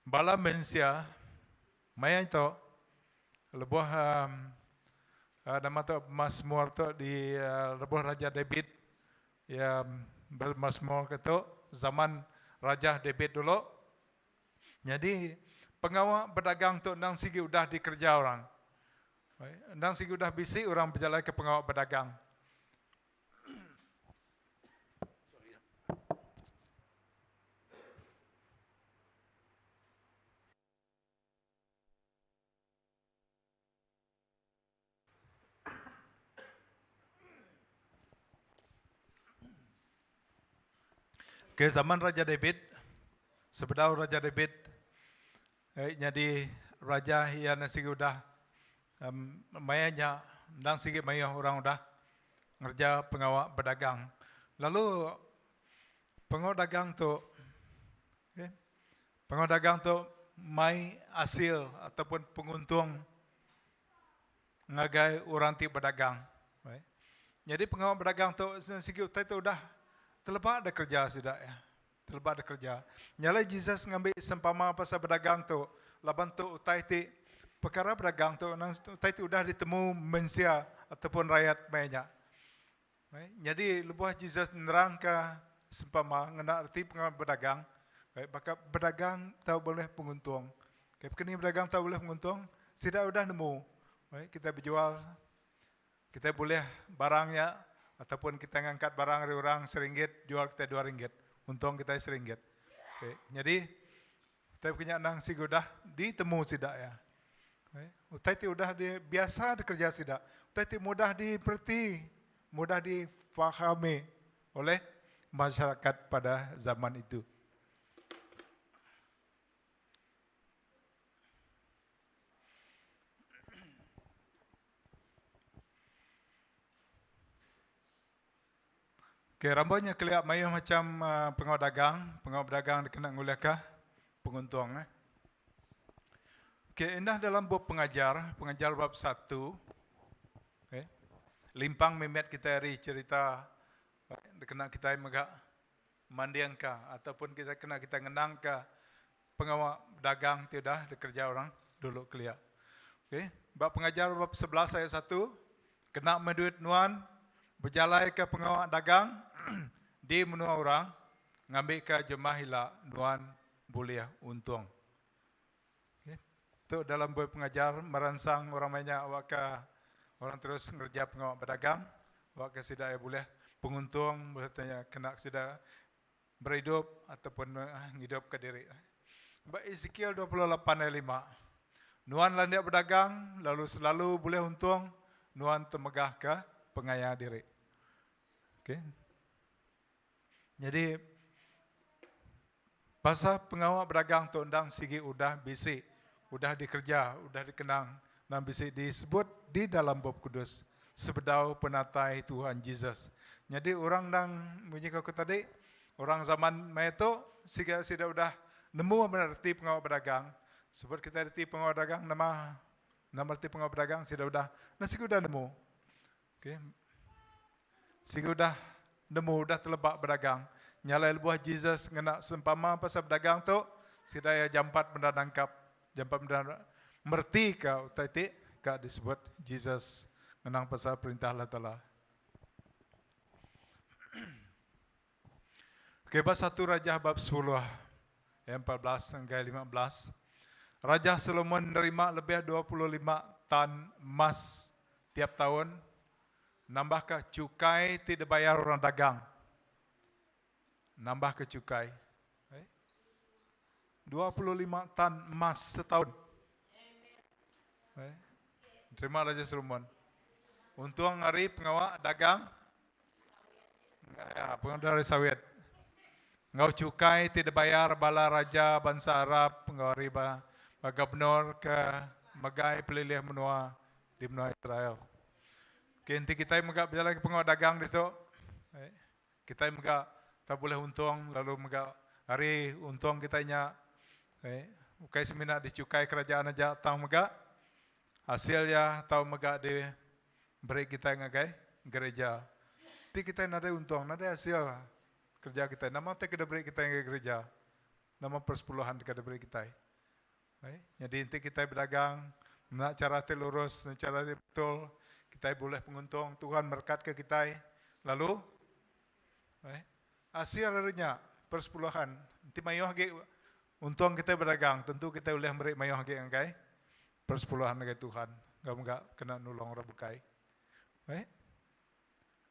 Bala mensia mayan tu lebuh nama tu Mazmur tu di lebuh Raja David ya bermazmur itu zaman Raja David dulu. Jadi pengawal berdagang tu nang sigi udah dikerja orang. Nang sigi udah bisi orang berjalan ke pengawal berdagang. Ke zaman Raja David, sebenar Raja David, jadi raja yang nasi udah mayanya, dan sigi mayah orang udah ngerja pengawal berdagang. Lalu pengawal dagang tu, pengawal dagang tu mai hasil ataupun penguntung ngagai orang ti berdagang. Jadi pengawal berdagang tu sigi utai tu udah terlepas ada kerja sudah ya. Terlepas ada kerja. Nyala Jesus ngambil sempama pasal berdagang tu. Laban tu utai ti perkara berdagang tu. Utai ti udah ditemu mensia ataupun rakyat banyak. Jadi lepas Jesus nerang ke sempama ngena arti pengawal berdagang. Maka berdagang tahu boleh penguntung. Kini berdagang tahu boleh penguntung. Sudah udah nemu. Kita berjual. Kita boleh barangnya. Ataupun kita ngangkat barang dari orang RM1, jual kita RM2, untung kita RM1. Okay. Jadi, kita punya nang si udah ditemu sidak ya. Okay. Utai ti udah biasa dikerja sidak. Utai ti mudah diperti, mudah difahami oleh masyarakat pada zaman itu. Okay, rambutnya kelihatan mayuh macam pengawal dagang dikenal ngulekah penguntung. Okay, indah dalam bab pengajar bab 1. Okay. Limpang memet kita hari cerita dikenal kita megak mandiangka ataupun kita kena kita ngenang ke pengawal dagang tidak dikerja orang dulu kelihatan. Okay. Bab pengajar bab 11 ayat 1 kena menduit nuan berjalan ke pengawal dagang di menua orang ngambil ke jemaah hila nuan boleh untung. Okay. Itu dalam buat pengajar merangsang orang banyak awak ke orang terus ngerja pengawal berdagang awak ke sidak boleh penguntung bertanya kena sidak berhidup ataupun hidup ke diri. Ezekiel 28 ayat 5. Nuan landia berdagang lalu selalu boleh untung nuan temegah ke pengaya diri. Okay. Jadi pasal pengawal berdagang tu undang sigi udah bisi, udah dikerja, udah dikenang dan bisi disebut di dalam bab kudus sebedau penatai Tuhan Yesus. Jadi orang dang bunyi aku tadi orang zaman mai tu sigi udah nemu berarti pengawal berdagang. Sebut kita arti pengawal berdagang nama arti pengawal berdagang sudah nasi udah nemu. Okay. Sehingga udah nemu, udah terlebak berdagang. Nyalai buah Jesus ngena sempama pasal berdagang tu, sidaya jampat benda nangkap, jampat benda merti ka utai ka disebut Jesus ngenang pasal perintah Allah Taala. Okay, bab 1 Raja bab 10 ayat 14 hingga 15. Raja Solomon menerima lebih 25 tan emas tiap tahun. Nambah ke cukai tidak bayar orang dagang. Nambah ke cukai. 25 tan emas setahun. Terima Raja Solomon. Untung hari pengawal dagang. Ya, pengawal dari sawit. Ngau cukai tidak bayar bala raja bangsa Arab, pengawal riba. Gubernur ke magai pelilih menua di menua Israel. Kinti kita megak berjalan ke pengawal dagang itu. Kita megak tak boleh untung, lalu megak hari untung kitanya. Ukai semina dicukai kerajaan aja tang megak. Hasilnya tahu megak di beri kita ngagai gereja. Ti kita nada untung, nada hasil kerja kita. Nama te kita beri kita yang gereja. Nama persepuluhan kita beri kita. Jadi inti kita berdagang, nak cara telurus, cara betul, kita boleh penguntung, Tuhan berkat ke kita. Lalu, hasil lalunya persepuluhan. Inti mayuh lagi untung kita berdagang, tentu kita boleh beri mayuh lagi angkai persepuluhan lagi Tuhan. Enggak kena nulung orang bukai.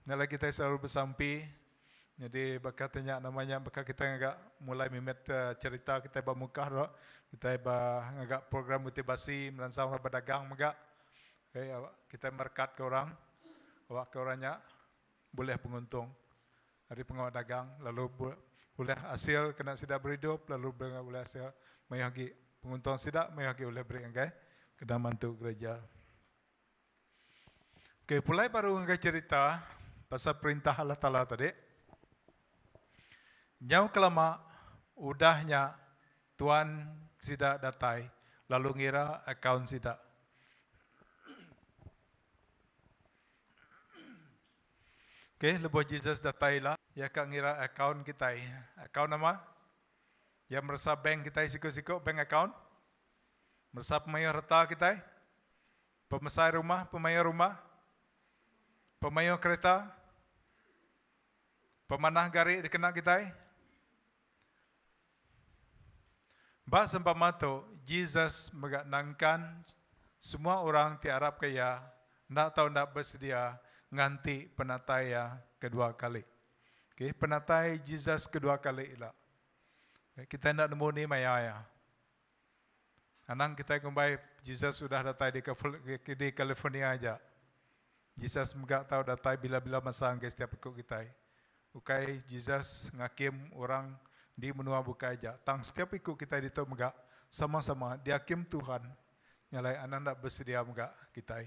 Nala kita selalu bersampi. Jadi bakatnya namanya bakal kita agak mulai mimet cerita kita bermuka doh. Kita agak program motivasi melansang orang berdagang megak. Kita berkat ke orang. Awak ke orangnya boleh penguntung dari pengawal dagang, lalu boleh hasil kena sidak berhidup, lalu boleh hasil mayagi penguntung sidak mayagi boleh beri angkai kena mantu gereja. Oke, mulai baru angkai cerita pasal perintah Allah Taala tadi. Jauh kelama udahnya Tuan sidak datai lalu ngira akaun sidak. Oke, lepas Jesus datai lah, ya kak ngira akaun kita. Akaun nama? Ya merasa bank kita siku-siku, bank account. Merasa pemayar harta kita. Pemesai rumah, pemayar rumah. Pemayar kereta. Pemanah gari dikena kita. Bah sempama tu, Jesus menganangkan semua orang di Arab kaya nak tahu nak bersedia nganti penataya kedua kali. Okay, penatai Jesus kedua kali ilah. Kita nak nemu ni maya. Anang kita kembali Jesus sudah datang di California aja. Jesus enggak tahu datang bila-bila masa angke setiap ikut kita. Ukai Jesus ngakim orang di menua buka aja. Tang setiap ikut kita di tu megak sama-sama dihakim Tuhan. Nyalai anak nak bersedia megak kita.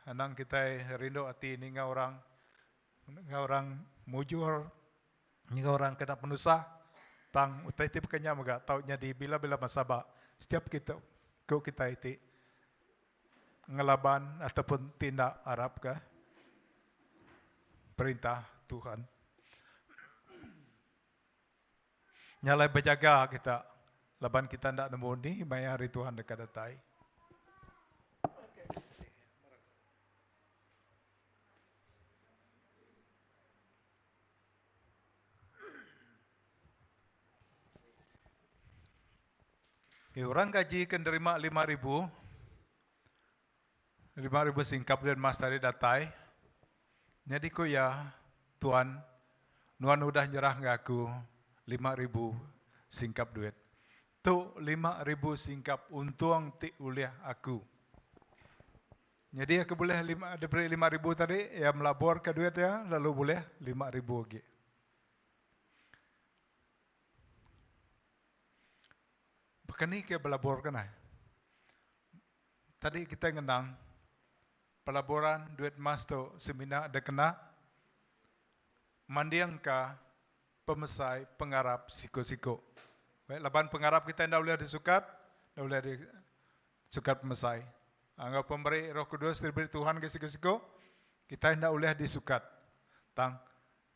Anang kita rindu hati ni orang mujur, ni orang kena penusah. Tang utai tip kenya megak taunya di bila-bila masabak. Setiap kita ikut kita itu ngelaban ataupun tindak Arab ke perintah Tuhan. Nyalai berjaga kita, laban kita tidak nemu ni, maya hari Tuhan dekat datai. Orang gaji kan terima 5,000 singkap dan mas tadi datai. Jadi ko ya Tuhan, Nuan udah nyerah ngaku 5,000 singkap duit. Tu 5,000 singkap untung ti uliah aku. Jadi aku boleh ada beri 5,000 tadi, ya melabur ke duit ya, lalu boleh 5,000 lagi. Bukan ni ke pelabur kan? Tadi kita ngenang pelaburan duit emas tu semina ada kena mandiang ka pemesai pengarap siko-siko. Laban pengarap kita tidak boleh disukat, tidak boleh disukat pemesai. Anggap pemberi Roh Kudus diberi Tuhan ke siko-siko, kita tidak boleh disukat. Tang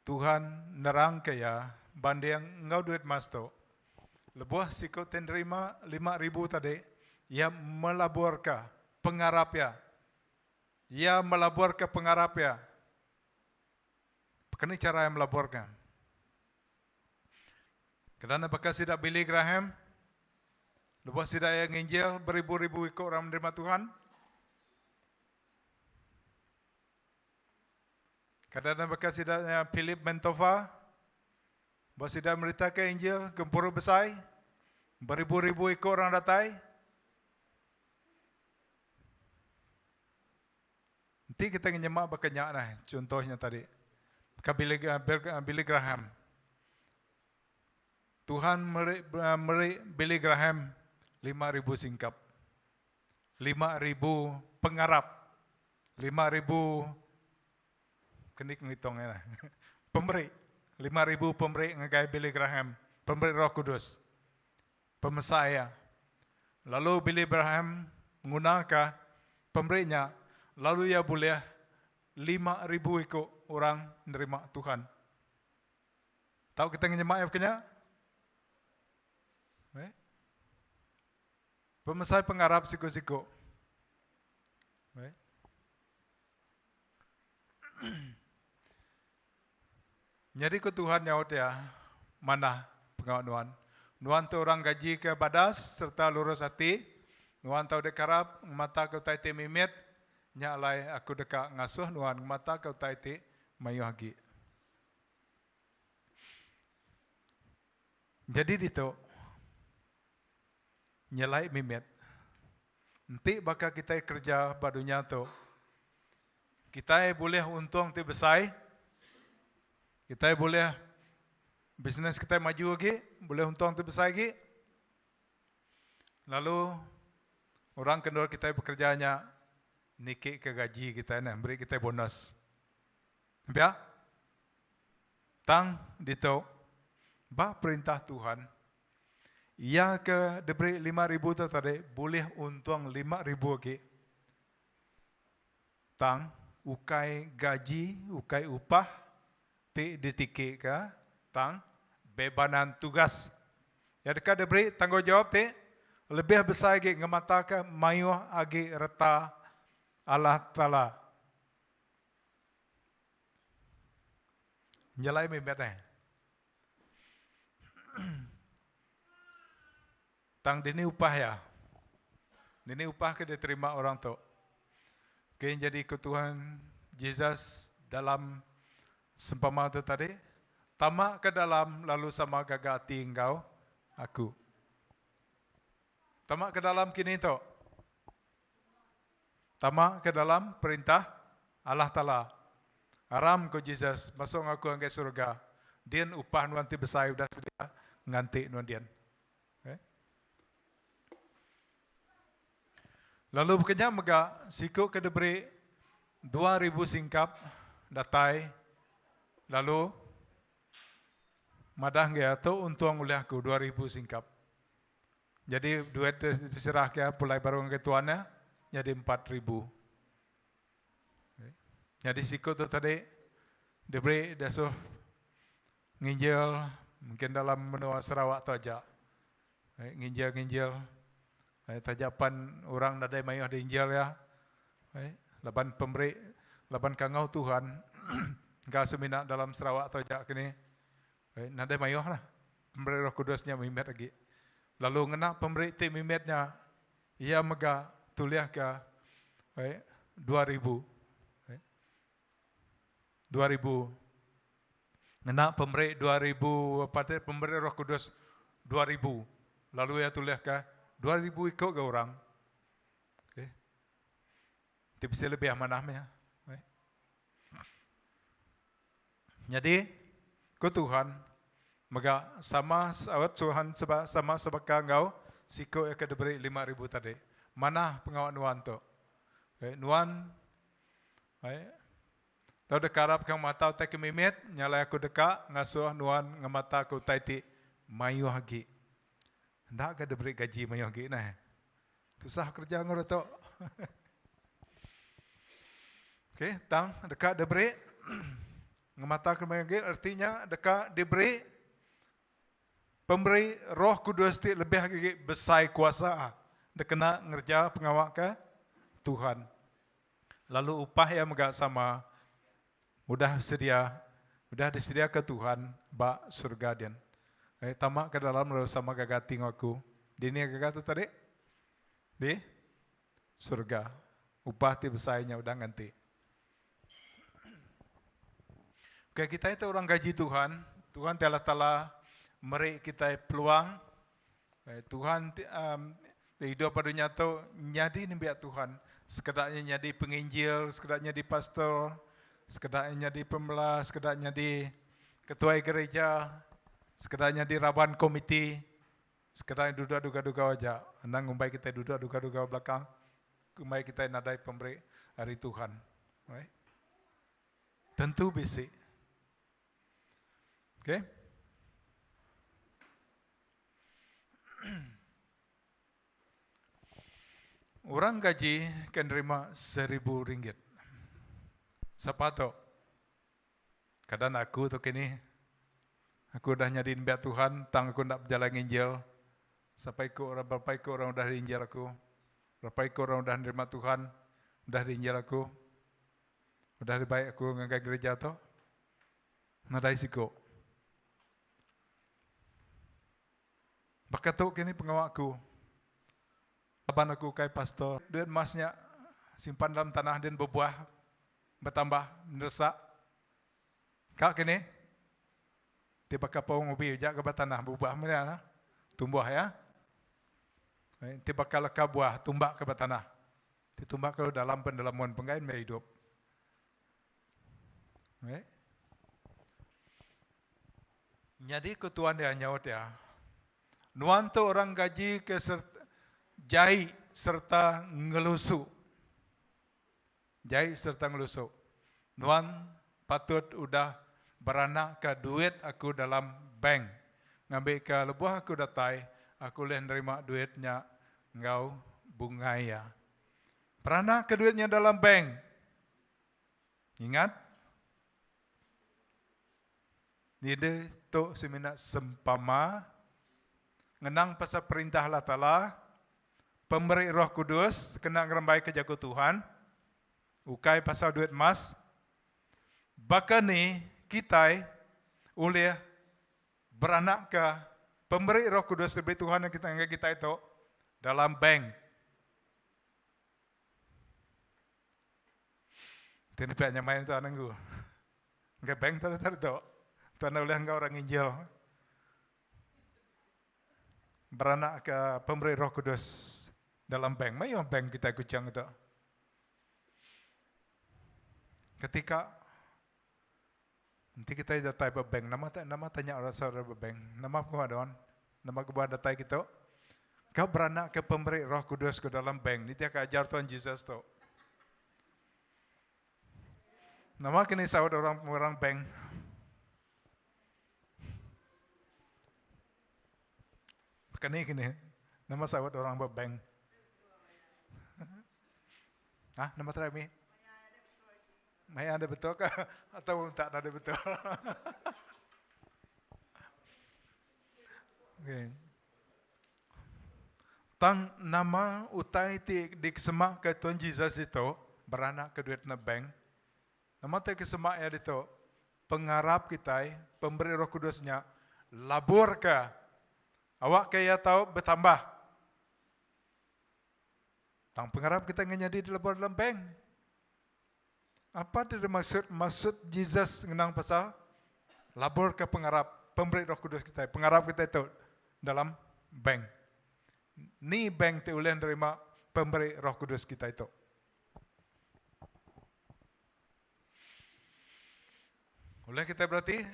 Tuhan nerang ke ya banding engkau duit emas tu. Lebuah siko terima 5,000 tadi, ia melabur ke pengarap ya. Ia melabur ke pengarap ya. Bukan cara yang melaburkan. Kerana bekas tidak Billy Graham, Lepas tidak yang nginjil, beribu-ribu ikut orang menerima Tuhan. Kadang-kadang bekas sidaknya Philip Mentova, lepas tidak meritakan Injil, gempura besar, beribu-ribu ikut orang datai. Nanti kita nyemak berkenyak nah, contohnya tadi. Billy Graham. Tuhan beri Billy Graham 5,000 singkap. 5,000 pengarap. 5,000 kenik ngitongnya lah. Pemberi. 5,000 pemberi ngagai Billy Graham. Pemberi Roh Kudus. Pemesaya. Lalu Billy Graham menggunakan pemberinya. Lalu ia boleh 5,000 ikut orang menerima Tuhan. Tahu kita nyemak yang kena? Pemesai pengarap siku-siku. Jadi ke Tuhan nyaut ya, mana pengawal Nuan? Nuan tu orang gaji ke badas serta lurus hati. Nuan tahu dekarap mata kau taiti mimit, nyalai aku dekat ngasuh Nuan mata kau taiti mayu hagi. Jadi itu nyalai mimit. Nanti bakal kita kerja badunya tu. Kita boleh untung ti besar. Kita boleh bisnes kita maju lagi, boleh untung tu besar lagi. Lalu orang kedua kita bekerjanya nikik ke gaji kita ni, beri kita bonus. Ya? Tang dito, bah perintah Tuhan. Ia ke diberi 5,000 tu tadi, boleh untung 5,000 lagi. Tang, ukai gaji, ukai upah, ditikik ke tang bebanan tugas. Ya dekat diberi tanggungjawab ti lebih besar lagi ngemata ke mayu agi reta Allah Taala. Nyalai mimet tang dini upah ya. Dini upah ke diterima orang tu. Ke jadi ke Tuhan Yesus dalam sempama itu tadi, tamak ke dalam lalu sama gagati engkau, aku. Tamak ke dalam kini itu. Tamak ke dalam perintah Allah Ta'ala. Aram ke Yesus, masuk aku angkai surga. Dian upah nuanti besar, sudah sedia, nganti nuan dian. Okay. Lalu bukannya megak, siku ke diberi 2,000 singkap, datai, lalu madah dia tu untung oleh aku 2,000 singkap. Jadi duit diserah ke pulai baru ke tuannya jadi 4,000. Jadi siku tu tadi diberi dasuh nginjil mungkin dalam menua Sarawak tu aja. Nginjil tajapan orang nadai mayuh diinjil ya. Laban pemberi, laban kangau Tuhan. Engkau semina dalam Sarawak atau jak kini, nadai mayuh lah, pemberi Roh Kudusnya mimet lagi. Lalu ngena pemberi ti mimetnya, ia mega tuliah ke 2,000, 2,000. Ngena pemberi 2,000, pemberi Roh Kudus 2,000. Lalu ia tuliah ke 2,000 ikut ke orang. Okay. Tidak bisa lebih amanahnya. Jadi, ku Tuhan, maka sama awat Tuhan sama sebaka engkau, siku yang diberi 5,000 tadi. Mana pengawal Nuan tu? Nuan, tahu dekarap kang mata tak kemimit, nyalai aku dekat, ngasuh Nuan ngemata aku taiti mayu hagi. Hendak ke diberi gaji mayu hagi nah. Susah kerja ngoro tu. Okey, tang dekat diberi ngemata kemangil artinya dekat diberi pemberi Roh Kudus ti lebih lagi besar kuasa dekena ngerja pengawak ke Tuhan. Lalu upah yang megak sama udah disediakan Tuhan bak surga dian. Tamak ke dalam lalu sama gagating aku Di ni kata tadi? Di surga. Upah ti besarnya udah ganti. Oke, kita itu orang gaji Tuhan. Tuhan telah beri kita peluang. Tuhan di hidup pada dunia tu nyadi ni biar Tuhan. Sekedarnya jadi penginjil, sekedarnya jadi pastor, sekedarnya jadi pembelah, sekedarnya jadi ketua gereja, sekedarnya jadi raban komiti, sekedarnya duduk duga-duga aja. Andang ngumpai kita duduk duga-duga belakang, ngumpai kita nadai pemberi hari Tuhan. Right? Tentu bisi. Okay? Orang gaji kan terima RM1,000. Siapa tu? Kadang aku tu kini, aku dah nyadiin biar Tuhan, tang aku nak berjalan Injil. Berapa ikut orang dah Injil aku. Berapa ikut orang dah nerima Tuhan, dah Injil aku. Udah lebih baik aku ngagai gereja tu. Nadai siko. Bakat tu kini pengawal aku. Aban aku kai pastor, duit emasnya simpan dalam tanah dan berbuah, bertambah, menesak. Kak kini, tiba kapau ngopi jak ke tanah berbuah mana? Tumbuh ya. Tiba kalau ka buah tumbak ke tanah. Ditumbak kalau dalam pendalaman penggain me hidup. Jadi ketuan dia nyaut ya. Nuan tu orang gaji ke jahit serta ngelusu. Jahit serta ngelusu. Nuan patut udah beranak ke duit aku dalam bank. Ngambil ke lebuh aku datai, aku boleh nerima duitnya ngau bungaya. Beranak ke duitnya dalam bank. Ingat? Ini tu semina sempama ngenang pasal perintah Allah Ta'ala, pemberi Roh Kudus, kena ngerembai ke jago Tuhan, ukai pasal duit emas, bahkan ni kita boleh beranak ke pemberi Roh Kudus dari Tuhan yang kita itu dalam bank. Tini pihaknya main itu anakku. Enggak bank tadi tu. Tuhan boleh engkau orang Injil. Beranak ke pemberi Roh Kudus dalam bank. Mana bank kita kucang itu? Ketika nanti kita datai bank, nama tanya orang saudara bank, nama aku ada on, nama aku buat datai kita. Kau beranak ke pemberi Roh Kudus ke dalam bank. Ini dia ajar Tuhan Yesus tu. Nama kini saudara orang bank. Kini, nama sahabat orang berbank. Nama terakhir? Maya ada betul kah? Atau tak ada betul? Okay. Tang nama utai di kesemak ke Tuhan Yesus itu, beranak ke duit na bank. Nama te kesemak ya itu, pengharap kita, pemberi Roh Kudusnya, labur ke. Awak kaya tahu bertambah. Tang pengharap kita nganyadi di labor dalam bank. Apa dia maksud Jesus ngenang pasal labor ke pengharap, pemberi Roh Kudus kita, pengharap kita itu dalam bank. Ni bank tu boleh nerima pemberi Roh Kudus kita itu. Boleh kita berarti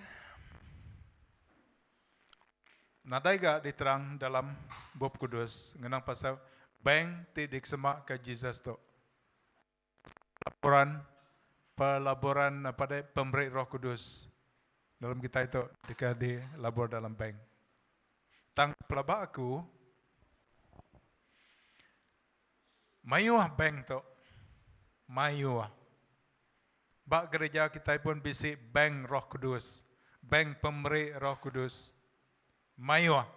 nadai gak diterang dalam Bob Kudus ngenang pasal bank tidik semak ke Jesus tu. Pelaburan pada pemberi Roh Kudus dalam kita itu jika di labor dalam bank. Tang pelabak aku mayuah bank tu. Mayuah. Bak gereja kita pun bisi bank Roh Kudus. Bank pemberi Roh Kudus. Mayuah.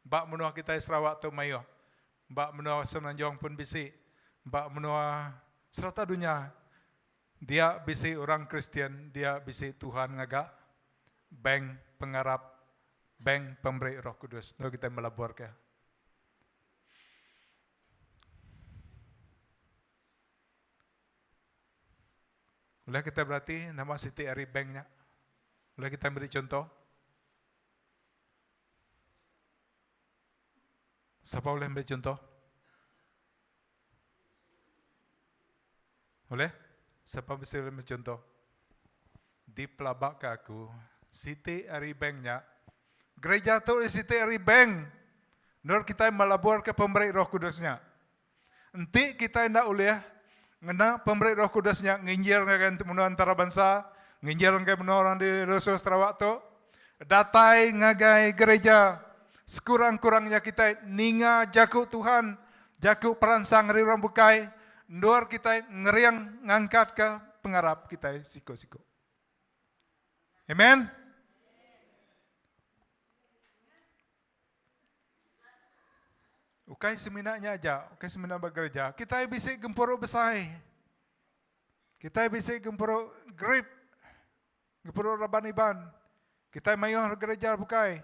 Bak menua kita Sarawak tu mayuah. Bak menua Semenanjung pun bisi. Bak menua serta dunia. Dia bisi orang Kristian, dia bisi Tuhan ngagak. Bank pengharap, bank pemberi Roh Kudus. Lalu kita melabur ke. Boleh kita berarti nama Siti Ari Banknya. Boleh kita beri contoh? Siapa boleh beri contoh? Boleh? Siapa bisa beri contoh? Di pelabak ke aku, Siti Ari Banknya. Gereja tu Siti Ari Bank. Nur kita melabur ke pemberi Roh Kudusnya. Nanti kita hendak boleh ngena pemberi Roh Kudusnya nginjil dengan menua antara bangsa, nginjil dengan menua orang di Rusun Sarawak tu, datai ngagai gereja, sekurang-kurangnya kita ninga jaku Tuhan, jaku peransang ngeri orang bukai, nur kita ngeriang ngangkat ke pengarap kita siko-siko. Amen. Ukai seminarnya aja, ukai seminar bergereja. Kita bisa gempuro besai. Kita bisa gempuro grip. Gempuro raban iban. Kita mayu gereja bukai.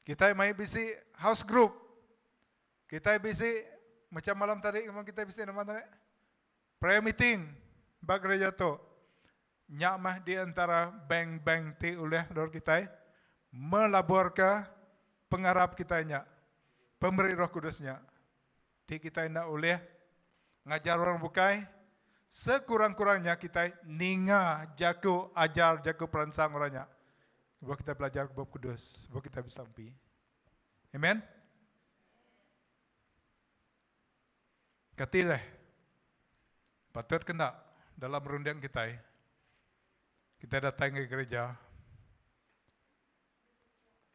Kita mayu bisa house group. Kita bisa macam malam tadi kita bisa nama tadi. Prayer meeting bag gereja tu. Nyamah di antara bank-bank ti oleh dor kita melabur ke pengarap kitanya. Pemberi Roh Kudusnya. Ti kita hendak oleh ngajar orang bukai, sekurang-kurangnya kita ninga jago ajar jago peransang orangnya. Buat kita belajar bab kudus, buat kita bisa sampai. Amen. Katileh. Patut kena dalam rundian kita. Kita datang ke gereja.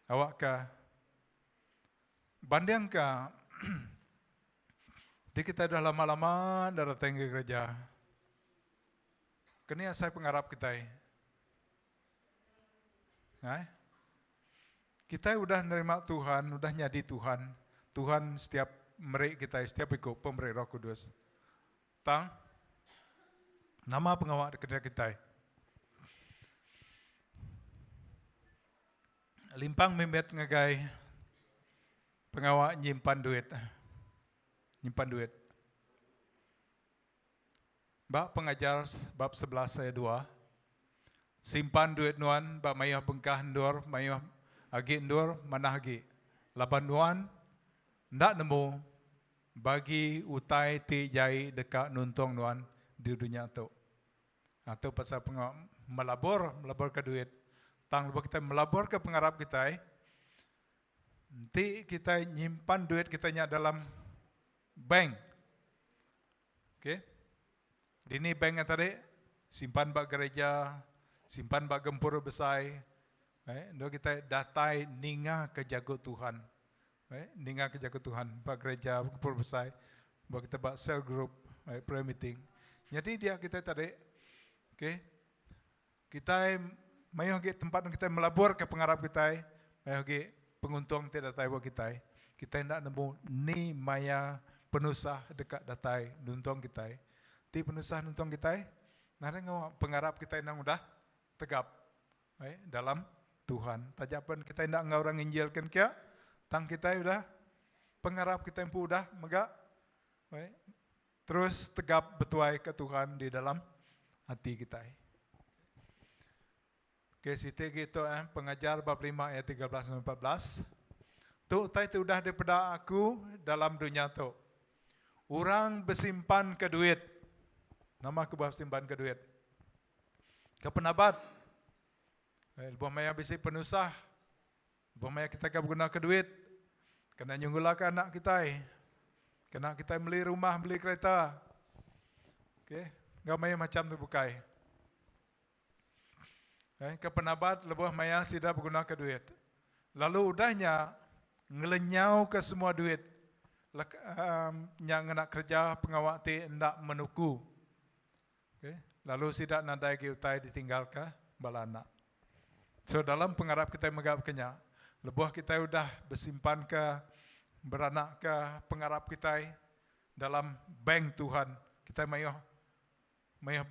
Awak ke banding ke di kita dah lama-lama dah datang ke gereja. Kini saya pengarap kita. Kita udah nerima Tuhan, udah nyadi Tuhan. Tuhan setiap meri kita, setiap ikut pemberi Roh Kudus. Tang, nama pengawal kerja kita. Limpang mimet ngagai pengawal nyimpan duit. Nyimpan duit. Bak pengajar bab 11 ayat 2. Simpan duit nuan, bak mayah bengkah endor, mayah agi endor, mana agi. Laban nuan, ndak nemu, bagi utai ti jai dekat nuntong nuan di dunia tu. Atau pasal melabur ke duit. Tang kita melabur ke pengarap kita, nanti kita nyimpan duit kitanya dalam bank. Okay. Dini bank yang tadi, simpan bak gereja, simpan bak gempur besar. Lalu kita datai ninga ke jago Tuhan. Ninga ke jago Tuhan, bak gereja, gempur besar. Bak kita bak cell group, prayer meeting. Jadi dia kita tadi, okay, kita mayuh tempat kita melabur ke pengarap kita, mayuh penguntung tidak tahu kita. Kita hendak nemu ni maya penusah dekat datai nuntong kita. Ti penusah nuntong kita, nada ngau pengarap kita yang udah tegap dalam Tuhan. Tajapan kita hendak ngau orang injilkan kia, tang kita udah pengarap kita yang udah megak, terus tegap betuai ke Tuhan di dalam hati kita. Oke, situ gitu pengajar bab 5 ayat 13 dan 14. Tu itu udah daripada aku dalam dunia tu. Orang bersimpan ke duit. Nama aku bersimpan ke duit. Ke penabat. Lepas maya bisi penusah. Lepas maya kita guna ke duit. Kena nyunggul ke anak kita. Kena kita beli rumah, beli kereta. Oke, enggak maya macam tu bukai. Ke penabat lebuh maya sida berguna ke duit. Lalu udahnya ngelenyau ke semua duit. Yang nak kerja pengawak ti hendak menuku. Okay. Lalu sida nadai ki utai ditinggal ke balana. So dalam pengarap kita megap kenya. Lebuh kita udah bersimpan ke beranak ke pengarap kita dalam bank Tuhan. Kita mayuh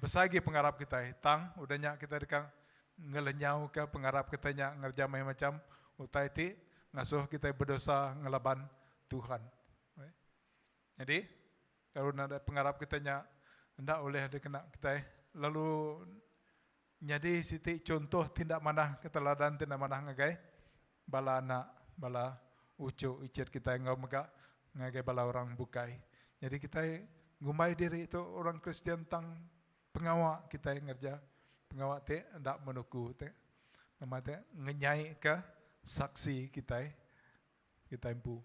besagi pengarap kita. Tang udahnya kita dekat ngelenyau ke pengarap kitanya ngerja macam utai ti ngasuh kita berdosa ngelaban Tuhan. Jadi kalau ada pengarap kitanya hendak oleh dikena kita lalu jadi siti contoh tindak manah keteladan tindak manah ngagai bala anak bala ucu icet kita ngau megak ngagai bala orang bukai. Jadi kita ngumai diri itu orang Kristen tang pengawak kita ngerja pengawak te ndak menuku te nama te ngenyai ke saksi kita empu.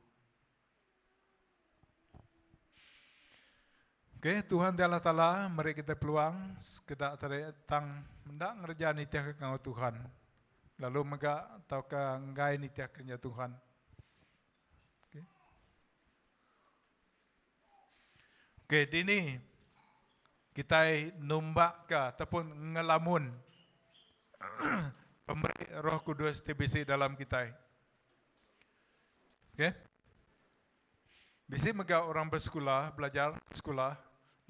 Oke, Tuhan di Allah Ta'ala, mari kita peluang sekedak tang mendak ngerja nitiah ke kanggo Tuhan. Lalu megak atau ke ngai nitiah kerja Tuhan. Oke, dini kita numbak ke ataupun ngelamun pemberi Roh Kudus TBC dalam kita. Oke. Bisi megak orang bersekolah, belajar sekolah,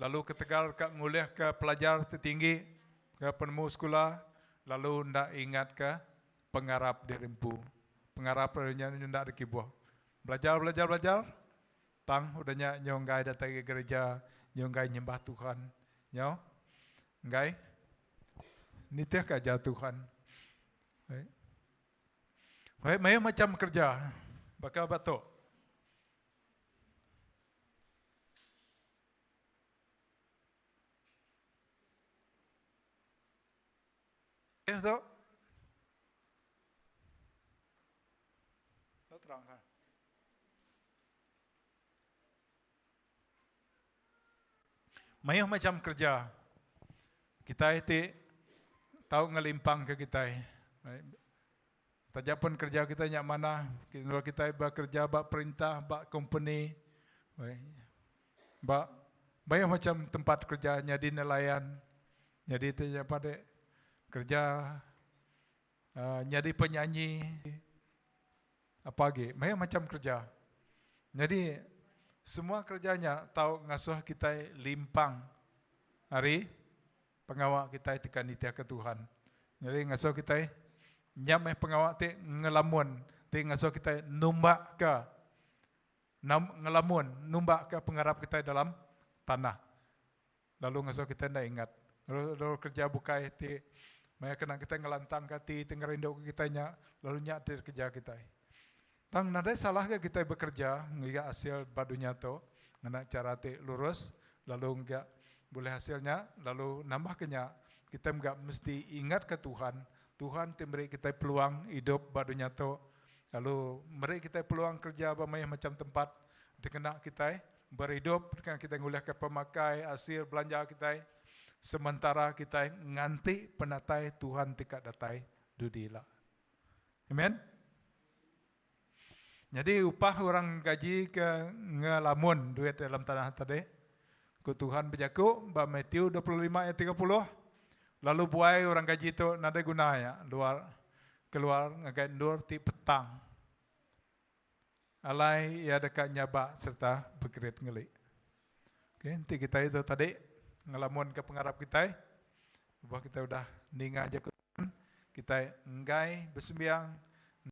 lalu ketegal ke nguliah ke pelajar tertinggi, ke penemu sekolah, lalu ndak ingat ke pengarap dirimpu. Pengarap nya ndak dikibuh. Belajar, tang udahnya nyonggai datang ke gereja, nyonggai nyembah Tuhan. Nyo, ngai, nitiah kerja Tuhan. Baik, macam kerja, bakal batuk. Itu terang kan? Macam kerja kita itu tahu ngelimpang ke kita. Tajapun kerja kita nyak mana? Kalau kita bekerja bak perintah, bak company, bak banyak macam tempat kerja jadi nelayan, jadi itu pada kerja jadi penyanyi apa lagi, macam kerja. Jadi semua kerjanya tahu ngasuh kita limpang hari pengawak kita tekan nitiah ke Tuhan. Jadi ngasuh kita nyameh pengawak te ngelamun, te ngasuh kita numbak ke ngelamun, numbak ke pengarap kita dalam tanah. Lalu ngasuh kita ndak ingat. Lalu kerja bukai te maya kena kita ngelantang kati tengerindok kita nya lalu nyak dir kerja kita. Tang nada salah ke kita bekerja ngiga hasil badunya to ngana cara te lurus lalu enggak boleh hasilnya lalu nambah kenya kita enggak mesti ingat ke Tuhan. Tuhan memberi kita peluang hidup badunya to lalu memberi kita peluang kerja bamai macam tempat dikena kita berhidup dengan kita nguliah ke pemakai hasil belanja kita. Sementara kita nganti penatai Tuhan tidak datai dudila. Amen. Jadi upah orang gaji ke ngelamun duit dalam tanah tadi. Ku Tuhan berjaku, Mbak Matthew 25 ayat 30. Lalu buai orang gaji itu nada gunanya keluar ngagai ndur ti petang. Alai ya dekat nyaba serta bergerit ngelik. Oke, nanti kita itu tadi ngelamun ke pengarap kita, bahwa kita udah ninga aja ke Tuhan, kita enggai bersembiang,